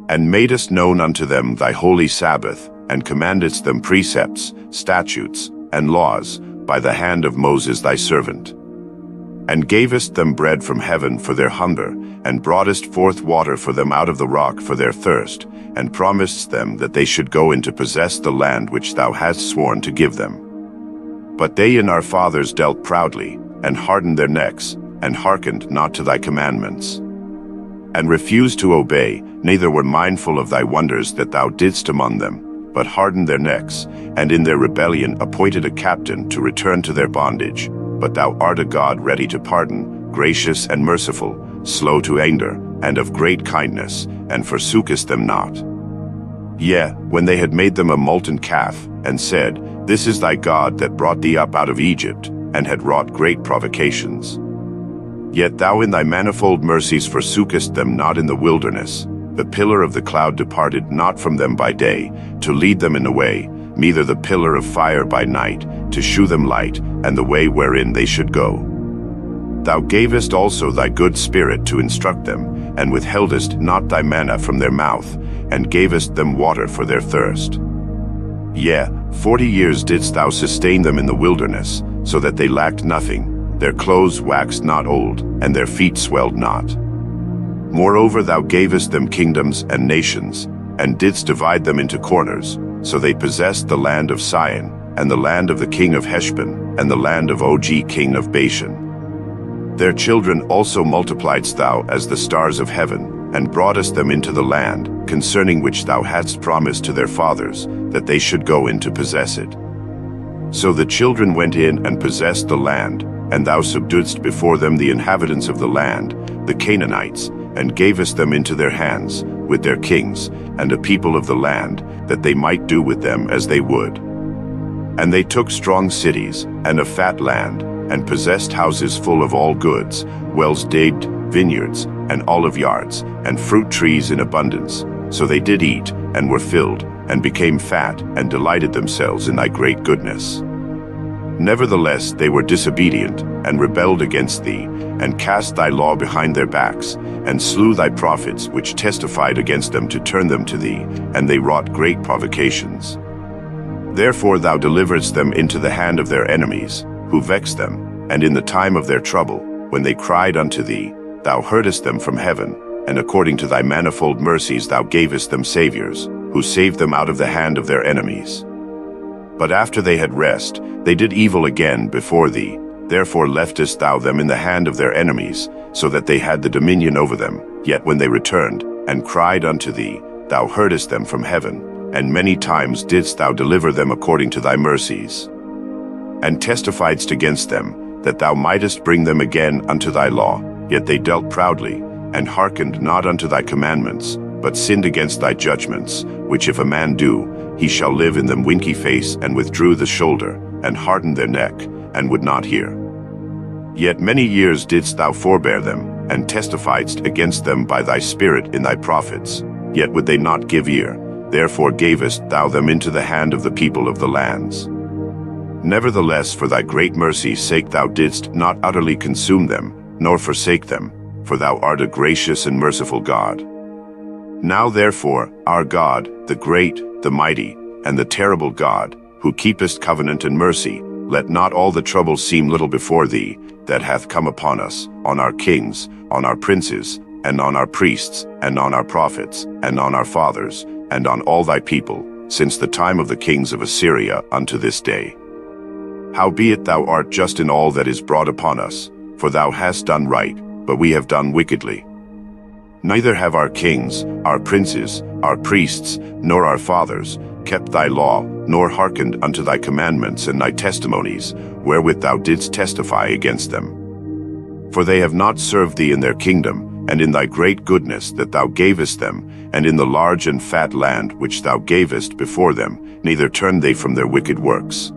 And madest known unto them thy holy Sabbath, and commandedst them precepts, statutes, and laws, by the hand of Moses thy servant. And gavest them bread from heaven for their hunger, and broughtest forth water for them out of the rock for their thirst, and promisedst them that they should go in to possess the land which thou hadst sworn to give them. But they and our fathers dealt proudly, and hardened their necks, and hearkened not to thy commandments, and refused to obey, neither were mindful of thy wonders that thou didst among them, but hardened their necks, and in their rebellion appointed a captain to return to their bondage. But thou art a God ready to pardon, gracious and merciful, slow to anger, and of great kindness, and forsookest them not. Yea, when they had made them a molten calf, and said, This is thy God that brought thee up out of Egypt, and had wrought great provocations. Yet thou in thy manifold mercies forsookest them not in the wilderness. The pillar of the cloud departed not from them by day, to lead them in the way, neither the pillar of fire by night, to shew them light, and the way wherein they should go. Thou gavest also thy good Spirit to instruct them, and withheldest not thy manna from their mouth, and gavest them water for their thirst. Yea, 40 years didst thou sustain them in the wilderness, so that they lacked nothing. Their clothes waxed not old, and their feet swelled not. Moreover thou gavest them kingdoms and nations, and didst divide them into corners, so they possessed the land of Sion, and the land of the king of Heshbon, and the land of Og king of Bashan. Their children also multipliedst thou as the stars of heaven, and broughtest them into the land, concerning which thou hadst promised to their fathers, that they should go in to possess it. So the children went in and possessed the land, and thou subduedst before them the inhabitants of the land, the Canaanites, and gavest them into their hands, with their kings, and a people of the land, that they might do with them as they would. And they took strong cities, and a fat land, and possessed houses full of all goods, wells digged, vineyards, and olive yards, and fruit trees in abundance. So they did eat, and were filled, and became fat, and delighted themselves in thy great goodness. Nevertheless they were disobedient, and rebelled against thee, and cast thy law behind their backs, and slew thy prophets which testified against them to turn them to thee, and they wrought great provocations. Therefore thou deliveredst them into the hand of their enemies, who vexed them, and in the time of their trouble, when they cried unto thee, thou heardest them from heaven, and according to thy manifold mercies thou gavest them saviors, who saved them out of the hand of their enemies. But after they had rest, they did evil again before thee, therefore leftest thou them in the hand of their enemies, so that they had the dominion over them. Yet when they returned, and cried unto thee, thou heardest them from heaven, and many times didst thou deliver them according to thy mercies, and testifiedst against them, that thou mightest bring them again unto thy law. Yet they dealt proudly, and hearkened not unto thy commandments, but sinned against thy judgments, which if a man do, he shall live in them. Winky face, and withdrew the shoulder, and hardened their neck, and would not hear. Yet many years didst thou forbear them, and testifiedst against them by thy Spirit in thy prophets. Yet would they not give ear, therefore gavest thou them into the hand of the people of the lands. Nevertheless, for thy great mercy's sake thou didst not utterly consume them, nor forsake them, for thou art a gracious and merciful God. Now therefore, our God, the great, the mighty, and the terrible God, who keepest covenant and mercy, let not all the trouble seem little before thee, that hath come upon us, on our kings, on our princes, and on our priests, and on our prophets, and on our fathers, and on all thy people, since the time of the kings of Assyria unto this day. Howbeit thou art just in all that is brought upon us, for thou hast done right, but we have done wickedly. Neither have our kings, our princes, our priests, nor our fathers, kept thy law, nor hearkened unto thy commandments and thy testimonies, wherewith thou didst testify against them. For they have not served thee in their kingdom, and in thy great goodness that thou gavest them, and in the large and fat land which thou gavest before them, neither turned they from their wicked works.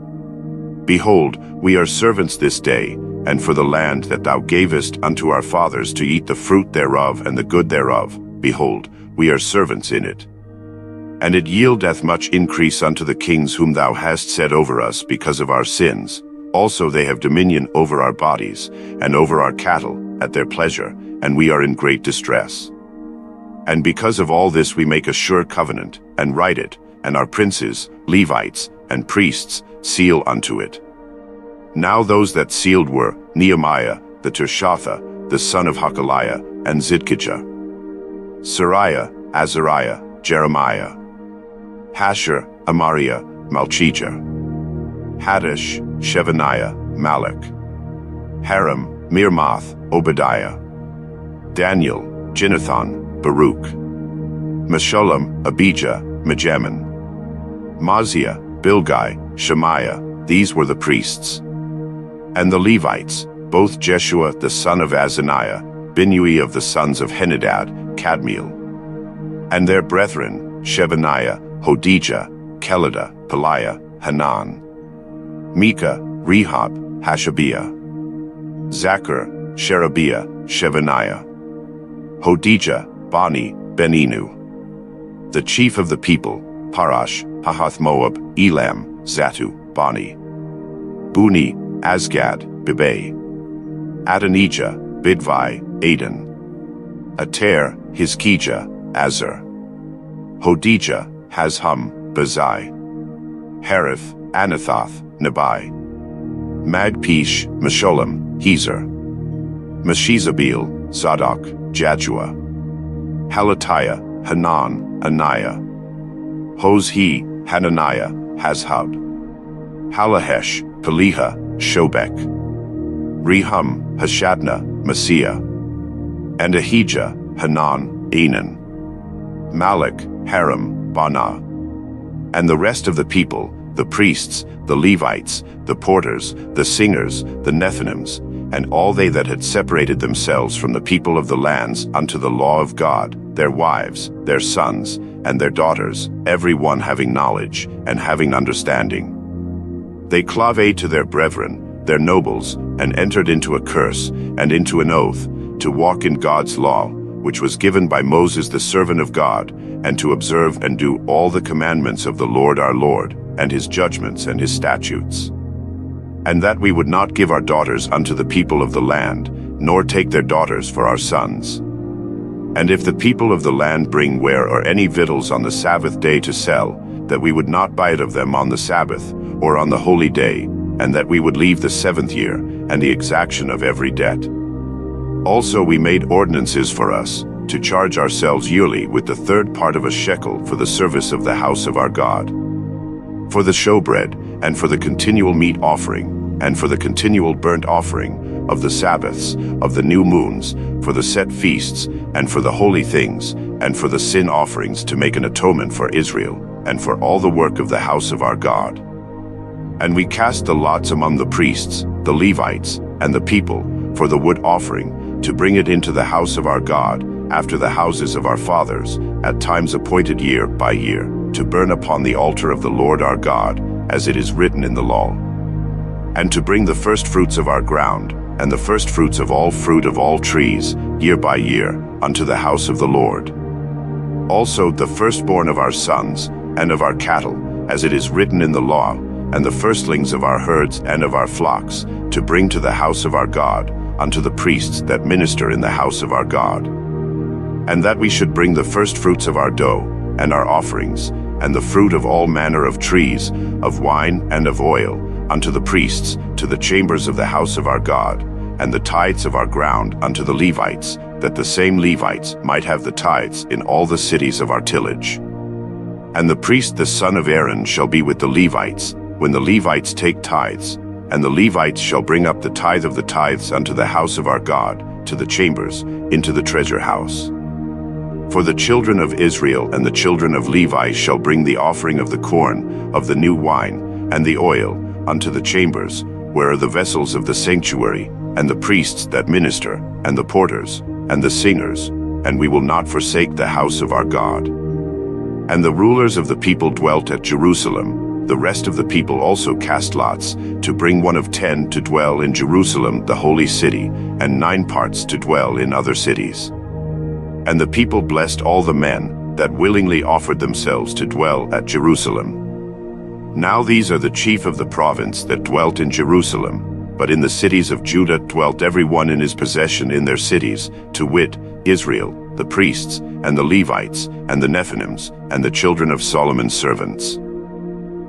Behold, we are servants this day, and for the land that thou gavest unto our fathers to eat the fruit thereof and the good thereof, behold, we are servants in it. And it yieldeth much increase unto the kings whom thou hast set over us because of our sins. Also they have dominion over our bodies, and over our cattle, at their pleasure, and we are in great distress. And because of all this we make a sure covenant, and write it, and our princes, Levites, and priests seal unto it. Now those that sealed were Nehemiah, the Tirshatha, the son of Hakaliah, and Zidkijah, Sariah, Azariah, Jeremiah, Hasher, Amariah, Malchijah, Haddish, Shebaniah, Malach, Haram, Mirmath, Obadiah, Daniel, Ginnathan, Baruch, Meshullam, Abijah, Mijamin, Maziah, Bilgai, Shemaiah, these were the priests. And the Levites, both Jeshua the son of Azaniah, Binnui of the sons of Henadad, Kadmiel, and their brethren, Shebaniah, Hodijah, Kelida, Peliah, Hanan, Micah, Rehab, Hashabiah, Zachar, Sherebiah, Shebaniah, Hodijah, Bani, Beninu. The chief of the people, Parash, Pahath-Moab, Elam, Zatu, Bani, Buni, Asgad, Bibay, Adonijah, Bidvai, Aden, Ater, Hizkijah, Azar, Hodijah, Hazhum, Bazai, Harith, Anathoth, Nebai, Magpish, Meshullam, Hezer, Meshizabil, Zadok, Jadua, Halatiah, Hanan, Anaiah, Hozhi, Hananiah, Hazhub, Halahesh, Peliha, Shobek, Rehum, Hashadna, Messiah, and Ahijah, Hanan, Enan, Malach, Haram, Bana, and the rest of the people, the priests, the Levites, the porters, the singers, the Nethinims, and all they that had separated themselves from the people of the lands unto the law of God, their wives, their sons, and their daughters, every one having knowledge, and having understanding. They clave to their brethren, their nobles, and entered into a curse, and into an oath, to walk in God's law, which was given by Moses the servant of God, and to observe and do all the commandments of the Lord our Lord, and his judgments and his statutes. And that we would not give our daughters unto the people of the land, nor take their daughters for our sons. And if the people of the land bring ware or any victuals on the Sabbath day to sell, that we would not buy it of them on the Sabbath, or on the holy day, and that we would leave the 7th year, and the exaction of every debt. Also we made ordinances for us, to charge ourselves yearly with the 3rd part of a shekel for the service of the house of our God, for the showbread, and for the continual meat offering, and for the continual burnt offering, of the Sabbaths, of the new moons, for the set feasts, and for the holy things, and for the sin offerings to make an atonement for Israel, and for all the work of the house of our God. And we cast the lots among the priests, the Levites, and the people, for the wood offering, to bring it into the house of our God, after the houses of our fathers, at times appointed year by year, to burn upon the altar of the Lord our God, as it is written in the law. And to bring the firstfruits of our ground, and the firstfruits of all fruit of all trees, year by year, unto the house of the Lord. Also the firstborn of our sons, and of our cattle, as it is written in the law, and the firstlings of our herds and of our flocks, to bring to the house of our God, unto the priests that minister in the house of our God. And that we should bring the firstfruits of our dough, and our offerings, and the fruit of all manner of trees, of wine and of oil, unto the priests, to the chambers of the house of our God, and the tithes of our ground unto the Levites, that the same Levites might have the tithes in all the cities of our tillage. And the priest the son of Aaron shall be with the Levites, when the Levites take tithes, and the Levites shall bring up the tithe of the tithes unto the house of our God, to the chambers, into the treasure house. For the children of Israel and the children of Levi shall bring the offering of the corn, of the new wine, and the oil, unto the chambers, where are the vessels of the sanctuary, and the priests that minister, and the porters, and the singers, and we will not forsake the house of our God. And the rulers of the people dwelt at Jerusalem. The rest of the people also cast lots, to bring 1 of 10 to dwell in Jerusalem the holy city, and 9 parts to dwell in other cities. And the people blessed all the men that willingly offered themselves to dwell at Jerusalem. Now these are the chief of the province that dwelt in Jerusalem, but in the cities of Judah dwelt every one in his possession in their cities, to wit, Israel, the priests, and the Levites, and the Nephilims, and the children of Solomon's servants.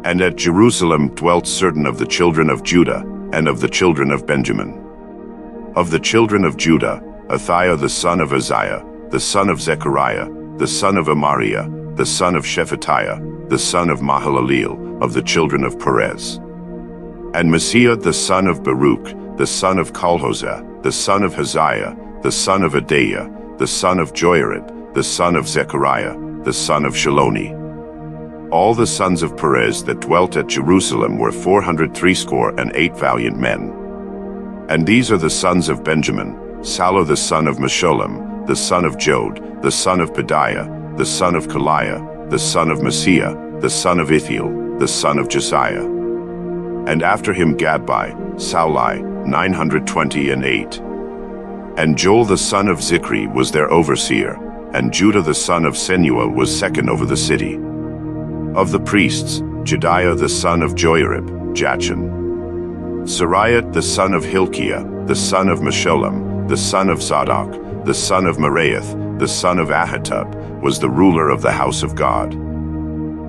And at Jerusalem dwelt certain of the children of Judah, and of the children of Benjamin. Of the children of Judah, Athaiah the son of Uzziah, the son of Zechariah, the son of Amariah, the son of Shephatiah, the son of Mahalaleel, of the children of Perez. And Messiah the son of Baruch, the son of Colhozeh, the son of Haziah, the son of Adaiah, the son of Joiarib, the son of Zechariah, the son of Shaloni. All the sons of Perez that dwelt at Jerusalem were 468 valiant men. And these are the sons of Benjamin, Sallu the son of Meshullam, the son of Jod, the son of Pedaiah, the son of Kaliah, the son of Messiah, the son of Ithiel, the son of Josiah. And after him Gadbai, Saulai, 928. And Joel the son of Zichri was their overseer, and Judah the son of Senuah was second over the city. Of the priests, Jediah the son of Joiarib, Jachin. Sariah the son of Hilkiah, the son of Meshullam, the son of Zadok, the son of Meraioth, the son of Ahitub, was the ruler of the house of God.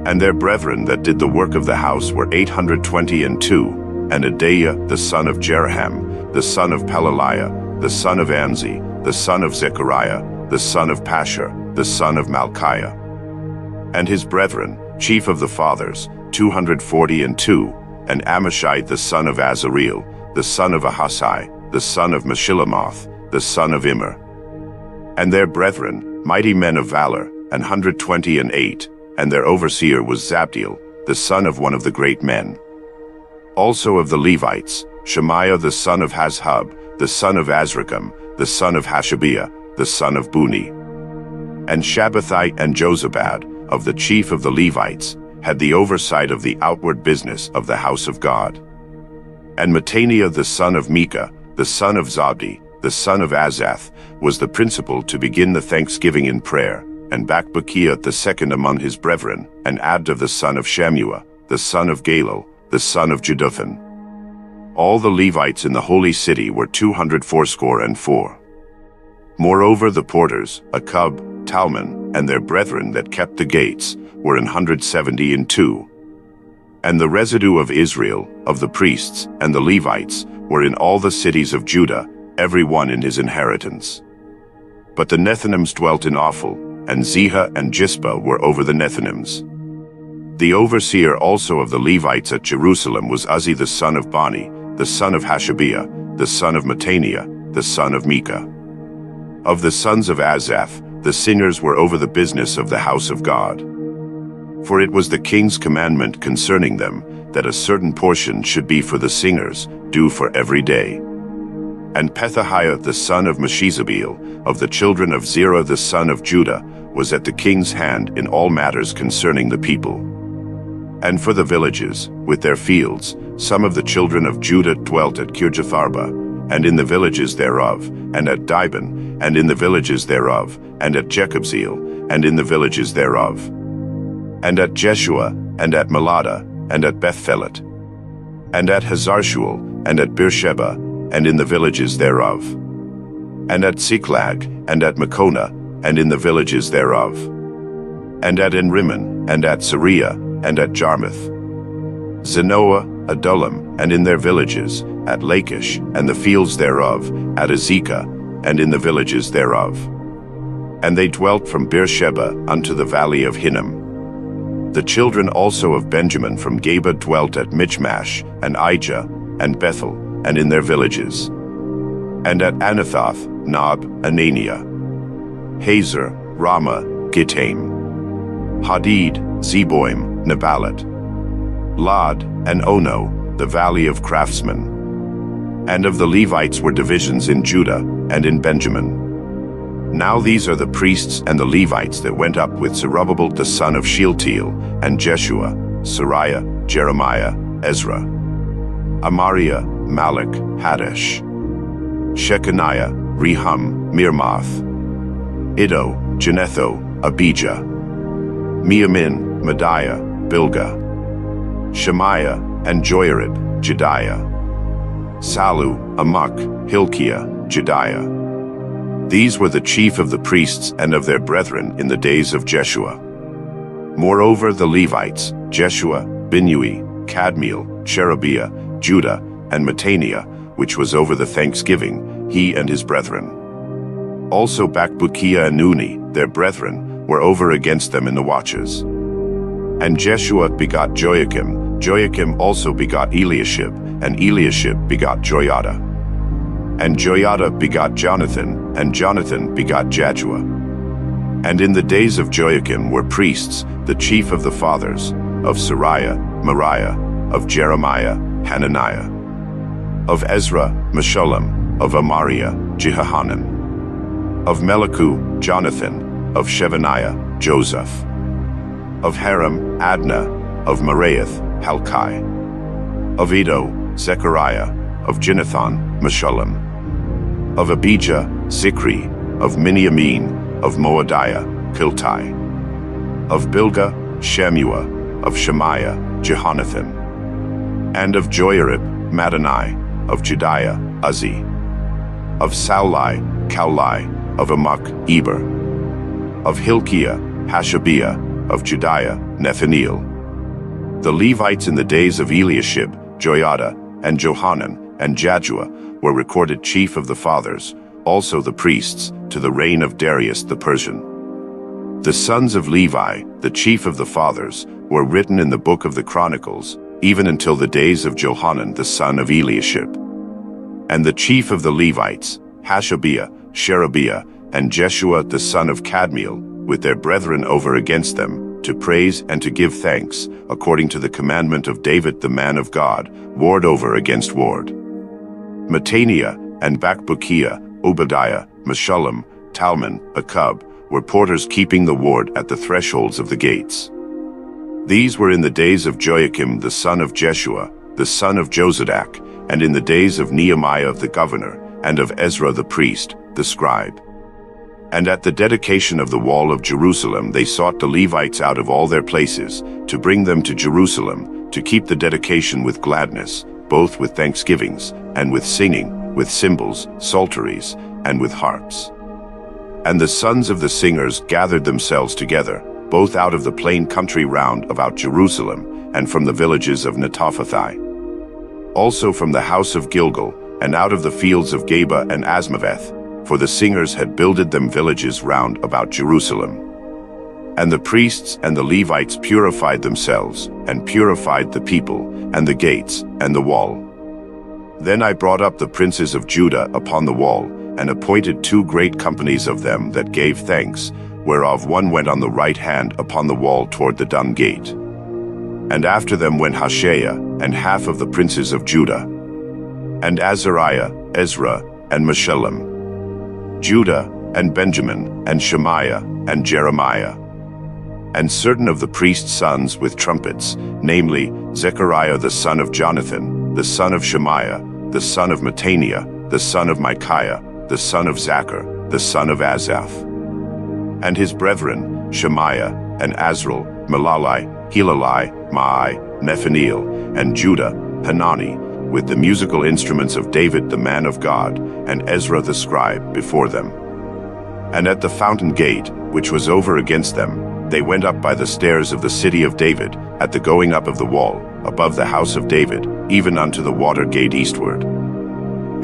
And their brethren that did the work of the house were 822, and Adaiah the son of Jeroham, the son of Pelaliah, the son of Amzi, the son of Zechariah, the son of Pashur, the son of Malchiah. And his brethren, chief of the fathers, 242, and Amashai the son of Azareel, the son of Ahasai, the son of Meshillemoth, the son of Immer. And their brethren, mighty men of valor, 128, and their overseer was Zabdiel, the son of one of the great men. Also of the Levites, Shemaiah the son of Hazhub, the son of Azrikam, the son of Hashabiah, the son of Buni. And Shabbathai and Jozabad, of the chief of the Levites, had the oversight of the outward business of the house of God. And Mattaniah the son of Micah, the son of Zabdi, the son of Azath, was the principal to begin the thanksgiving in prayer, and Bakbukiah the second among his brethren, and Abda the son of Shammua, the son of Galal, the son of Jeduthun. All the Levites in the holy city were 284. Moreover the porters, Akub, Talmon, and their brethren that kept the gates, were 172. And the residue of Israel, of the priests, and the Levites, were in all the cities of Judah, every one in his inheritance. But the Nethinims dwelt in Ophel, and Zehah and Jispa were over the Nethinims. The overseer also of the Levites at Jerusalem was Uzzi the son of Bani, the son of Hashabiah, the son of Mattaniah, the son of Micah. Of the sons of Asaph, the singers were over the business of the house of God. For it was the king's commandment concerning them, that a certain portion should be for the singers, due for every day. And Pethahiah the son of Meshezabeel, of the children of Zerah the son of Judah, was at the king's hand in all matters concerning the people. And for the villages, with their fields, some of the children of Judah dwelt at Kirjatharba, and in the villages thereof, and at Dibon, and in the villages thereof, and at Jekabzeel, and in the villages thereof, and at Jeshua, and at Melada, and at Bethphelet, and at Hazarshual, and at Beersheba, and in the villages thereof, and at Siklag, and at Makona, and in the villages thereof, and at Enrimmon, and at Sariah, and at Jarmuth, Zenoah, Adullam, and in their villages, at Lachish, and the fields thereof, at Azekah, and in the villages thereof. And they dwelt from Beersheba unto the valley of Hinnom. The children also of Benjamin from Geba dwelt at Michmash, and Ijah, and Bethel, and in their villages. And at Anathoth, Nob, Ananiah, Hazer, Ramah, Gittaim, Hadid, Zeboim, Nebalat, Lod, and Ono, the valley of craftsmen. And of the Levites were divisions in Judah and in Benjamin. Now these are the priests and the Levites that went up with Zerubbabel the son of Shealtiel, and Jeshua, Sariah, Jeremiah, Ezra, Amariah, Malach, Hadesh, Shechaniah, Rehum, Mirmoth, Iddo, Genetho, Abijah, Miamin, Mediah, Bilgah, Shemaiah, and Joiarib, Jediah, Salu, Amok, Hilkiah, Jediah. These were the chief of the priests and of their brethren in the days of Jeshua. Moreover the Levites, Jeshua, Binnui, Kadmiel, Sherebiah, Judah, and Mattaniah, which was over the thanksgiving, he and his brethren. Also Bakbukiah and Uni, their brethren, were over against them in the watches. And Jeshua begot Joachim, Joachim also begot Eliashib, and Eliashib begot Joiada. And Joiada begot Jonathan, and Jonathan begot Jaddua. And in the days of Joachim were priests, the chief of the fathers, of Sariah, Moriah, of Jeremiah, Hananiah, of Ezra, Meshullam, of Amariah, Jehohanan, of Melichu, Jonathan, of Shebaniah, Joseph, of Haram, Adnah, of Meraioth, Halkai, of Iddo, Zechariah, of Ginnathan, Meshullam, of Abijah, Zikri, of Miniamin, of Moadiah, Kiltai, of Bilgah, Shemua, of Shemaiah, Jehonathan, and of Joiarib, Madani, of Jediah, Uzzi, of Saulai, Kaulai, of Amok, Eber, of Hilkiah, Hashabiah, of Jediah, Nethaneel. The Levites in the days of Eliashib, Joiada, and Johanan, and Jaddua were recorded chief of the fathers, also the priests, to the reign of Darius the Persian. The sons of Levi, the chief of the fathers, were written in the book of the Chronicles, even until the days of Johanan the son of Eliashib. And the chief of the Levites, Hashabiah, Sherebiah, and Jeshua the son of Kadmiel, with their brethren over against them, to praise and to give thanks, according to the commandment of David the man of God, ward over against ward. Mattaniah and Bakbukiah, Obadiah, Meshullam, Talmon, Akub, were porters keeping the ward at the thresholds of the gates. These were in the days of Joachim the son of Jeshua, the son of Josadak, and in the days of Nehemiah the governor, and of Ezra the priest, the scribe. And at the dedication of the wall of Jerusalem they sought the Levites out of all their places, to bring them to Jerusalem, to keep the dedication with gladness, both with thanksgivings, and with singing, with cymbals, psalteries, and with harps. And the sons of the singers gathered themselves together, both out of the plain country round about Jerusalem, and from the villages of Netophathi. Also from the house of Gilgal, and out of the fields of Geba and Asmaveth, for the singers had builded them villages round about Jerusalem. And the priests and the Levites purified themselves, and purified the people, and the gates, and the wall. Then I brought up the princes of Judah upon the wall, and appointed 2 great companies of them that gave thanks, whereof one went on the right hand upon the wall toward the dung gate. And after them went Hoshea, and half of the princes of Judah, and Azariah, Ezra, and Meshullam, Judah, and Benjamin, and Shemaiah, and Jeremiah, and certain of the priests' sons with trumpets, namely, Zechariah the son of Jonathan, the son of Shemaiah, the son of Mattaniah, the son of Micaiah, the son of Zachar, the son of Asaph, and his brethren, Shemaiah, and Azrael, Melalai, Helalai, Maai, Nethaneel, and Judah, Hanani, with the musical instruments of David the man of God, and Ezra the scribe before them. And at the fountain gate, which was over against them, they went up by the stairs of the city of David, at the going up of the wall, above the house of David, even unto the water gate eastward.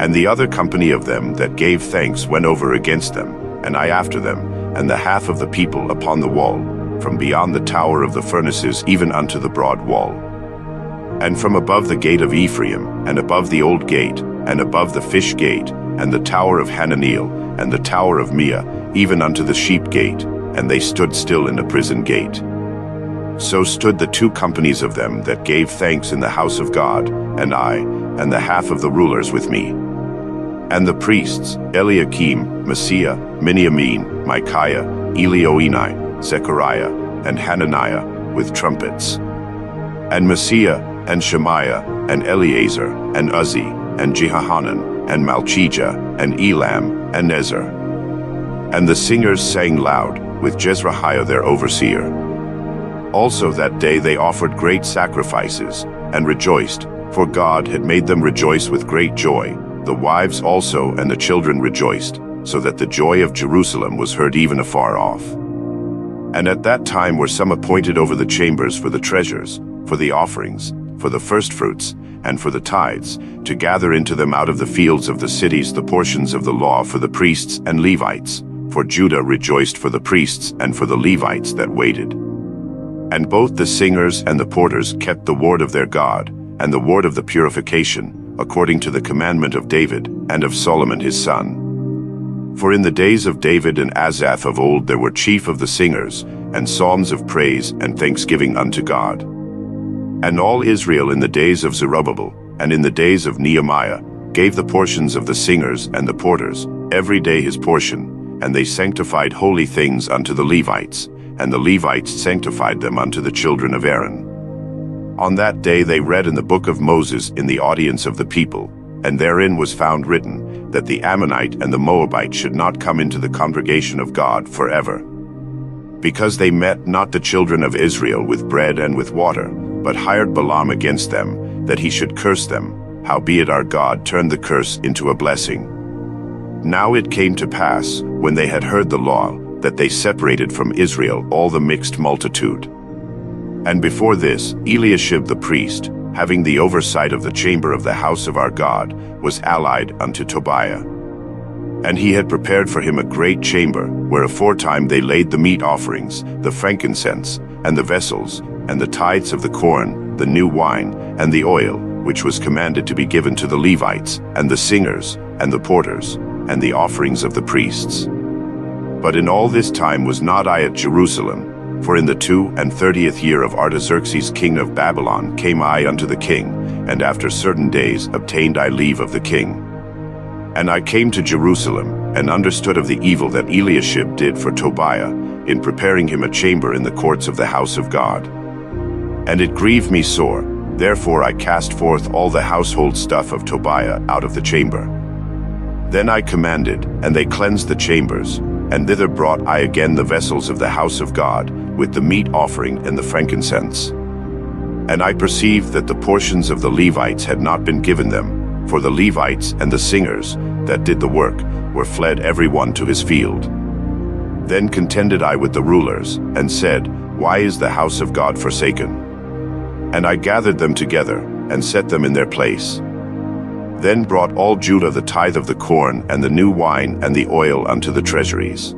And the other company of them that gave thanks went over against them, and I after them, and the half of the people upon the wall, from beyond the tower of the furnaces even unto the broad wall. And from above the gate of Ephraim, and above the old gate, and above the fish gate, and the tower of Hananeel, and the tower of Mia, even unto the sheep gate, and they stood still in the prison gate. So stood the two companies of them that gave thanks in the house of God, and I, and the half of the rulers with me. And the priests, Eliakim, Maaseiah, Miniamin, Micaiah, Elioenai, Zechariah, and Hananiah, with trumpets. And Maaseiah, and Shemaiah, and Eleazar, and Uzzi, and Jehohanan, and Malchijah, and Elam, and Nezer. And the singers sang loud, with Jezrahiah their overseer. Also that day they offered great sacrifices, and rejoiced, for God had made them rejoice with great joy. The wives also and the children rejoiced, so that the joy of Jerusalem was heard even afar off. And at that time were some appointed over the chambers for the treasures, for the offerings, for the firstfruits, and for the tithes, to gather into them out of the fields of the cities the portions of the law for the priests and Levites. For Judah rejoiced for the priests and for the Levites that waited. And both the singers and the porters kept the word of their God, and the word of the purification, according to the commandment of David and of Solomon his son. For in the days of David and Asaph of old there were chief of the singers, and psalms of praise and thanksgiving unto God. And all Israel in the days of Zerubbabel, and in the days of Nehemiah, gave the portions of the singers and the porters, every day his portion, and they sanctified holy things unto the Levites, and the Levites sanctified them unto the children of Aaron. On that day they read in the book of Moses in the audience of the people, and therein was found written, that the Ammonite and the Moabite should not come into the congregation of God forever. Because they met not the children of Israel with bread and with water, but hired Balaam against them, that he should curse them, howbeit our God turned the curse into a blessing. Now it came to pass, when they had heard the law, that they separated from Israel all the mixed multitude. And before this, Eliashib the priest, having the oversight of the chamber of the house of our God, was allied unto Tobiah. And he had prepared for him a great chamber, where aforetime they laid the meat offerings, the frankincense, and the vessels, and the tithes of the corn, the new wine, and the oil, which was commanded to be given to the Levites, and the singers, and the porters, and the offerings of the priests. But in all this time was not I at Jerusalem, for in the 32nd year of Artaxerxes king of Babylon came I unto the king, and after certain days obtained I leave of the king. And I came to Jerusalem, and understood of the evil that Eliashib did for Tobiah, in preparing him a chamber in the courts of the house of God. And it grieved me sore, therefore I cast forth all the household stuff of Tobiah out of the chamber. Then I commanded, and they cleansed the chambers, and thither brought I again the vessels of the house of God, with the meat offering and the frankincense. And I perceived that the portions of the Levites had not been given them, for the Levites and the singers that did the work were fled every one to his field. Then contended I with the rulers, and said, Why is the house of God forsaken? And I gathered them together, and set them in their place. Then brought all Judah the tithe of the corn, and the new wine, and the oil unto the treasuries.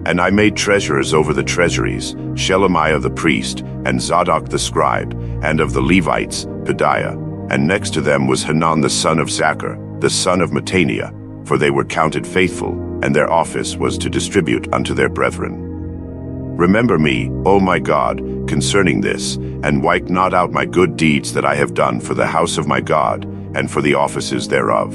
And I made treasurers over the treasuries, Shelemiah the priest, and Zadok the scribe, and of the Levites, Pedaiah. And next to them was Hanan the son of Zachar, the son of Mattaniah, for they were counted faithful, and their office was to distribute unto their brethren. Remember me, O my God, concerning this, and wipe not out my good deeds that I have done for the house of my God, and for the offices thereof.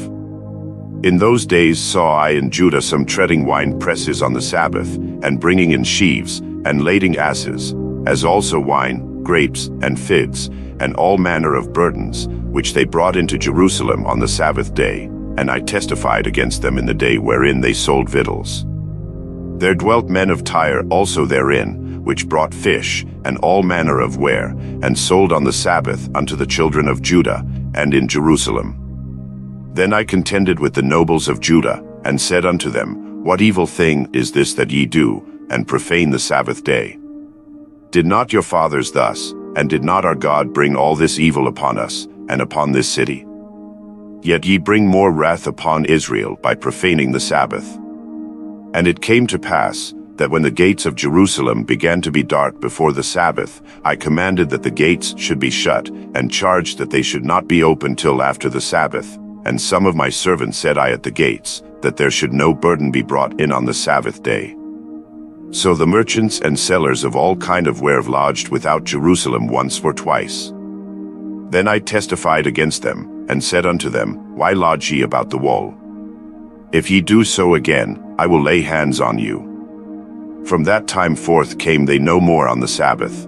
In those days saw I in Judah some treading wine presses on the Sabbath, and bringing in sheaves, and lading asses, as also wine, grapes, and figs, and all manner of burdens, which they brought into Jerusalem on the Sabbath day, and I testified against them in the day wherein they sold victuals. There dwelt men of Tyre also therein, which brought fish, and all manner of ware, and sold on the Sabbath unto the children of Judah, and in Jerusalem. Then I contended with the nobles of Judah, and said unto them, What evil thing is this that ye do, and profane the Sabbath day? Did not your fathers thus, and did not our God bring all this evil upon us, and upon this city? Yet ye bring more wrath upon Israel by profaning the Sabbath. And it came to pass, that when the gates of Jerusalem began to be dark before the Sabbath, I commanded that the gates should be shut, and charged that they should not be opened till after the Sabbath. And some of my servants said I at the gates, that there should no burden be brought in on the Sabbath day. So the merchants and sellers of all kind of ware lodged without Jerusalem once or twice. Then I testified against them, and said unto them, Why lodge ye about the wall? If ye do so again, I will lay hands on you. From that time forth came they no more on the Sabbath.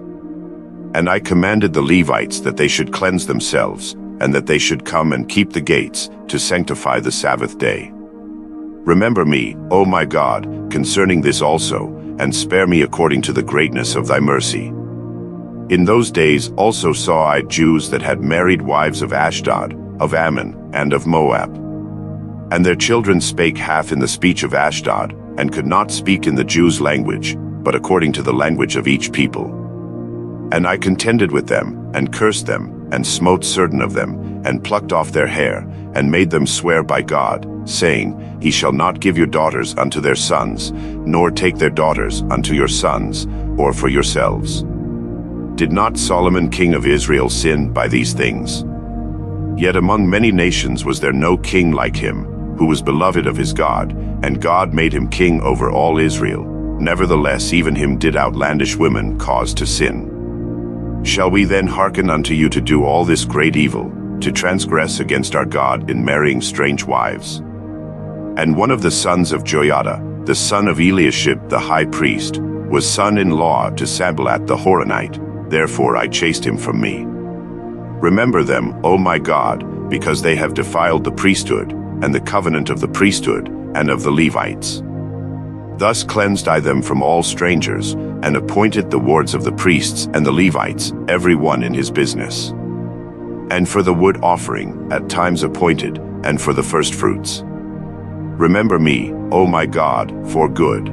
And I commanded the Levites that they should cleanse themselves, and that they should come and keep the gates, to sanctify the Sabbath day. Remember me, O my God, concerning this also, and spare me according to the greatness of thy mercy. In those days also saw I Jews that had married wives of Ashdod, of Ammon, and of Moab. And their children spake half in the speech of Ashdod, and could not speak in the Jews' language, but according to the language of each people. And I contended with them, and cursed them, and smote certain of them, and plucked off their hair, and made them swear by God, saying, Ye shall not give your daughters unto their sons, nor take their daughters unto your sons, or for yourselves. Did not Solomon king of Israel sin by these things? Yet among many nations was there no king like him, who was beloved of his God, and God made him king over all Israel. Nevertheless even him did outlandish women cause to sin. Shall we then hearken unto you to do all this great evil, to transgress against our God in marrying strange wives? And one of the sons of Joiada, the son of Eliashib the high priest, was son-in-law to Sanballat the Horonite, therefore I chased him from me. Remember them, O my God, because they have defiled the priesthood, and the covenant of the priesthood, and of the Levites. Thus cleansed I them from all strangers, and appointed the wards of the priests and the Levites, every one in his business. And for the wood offering, at times appointed, and for the firstfruits. Remember me, O my God, for good.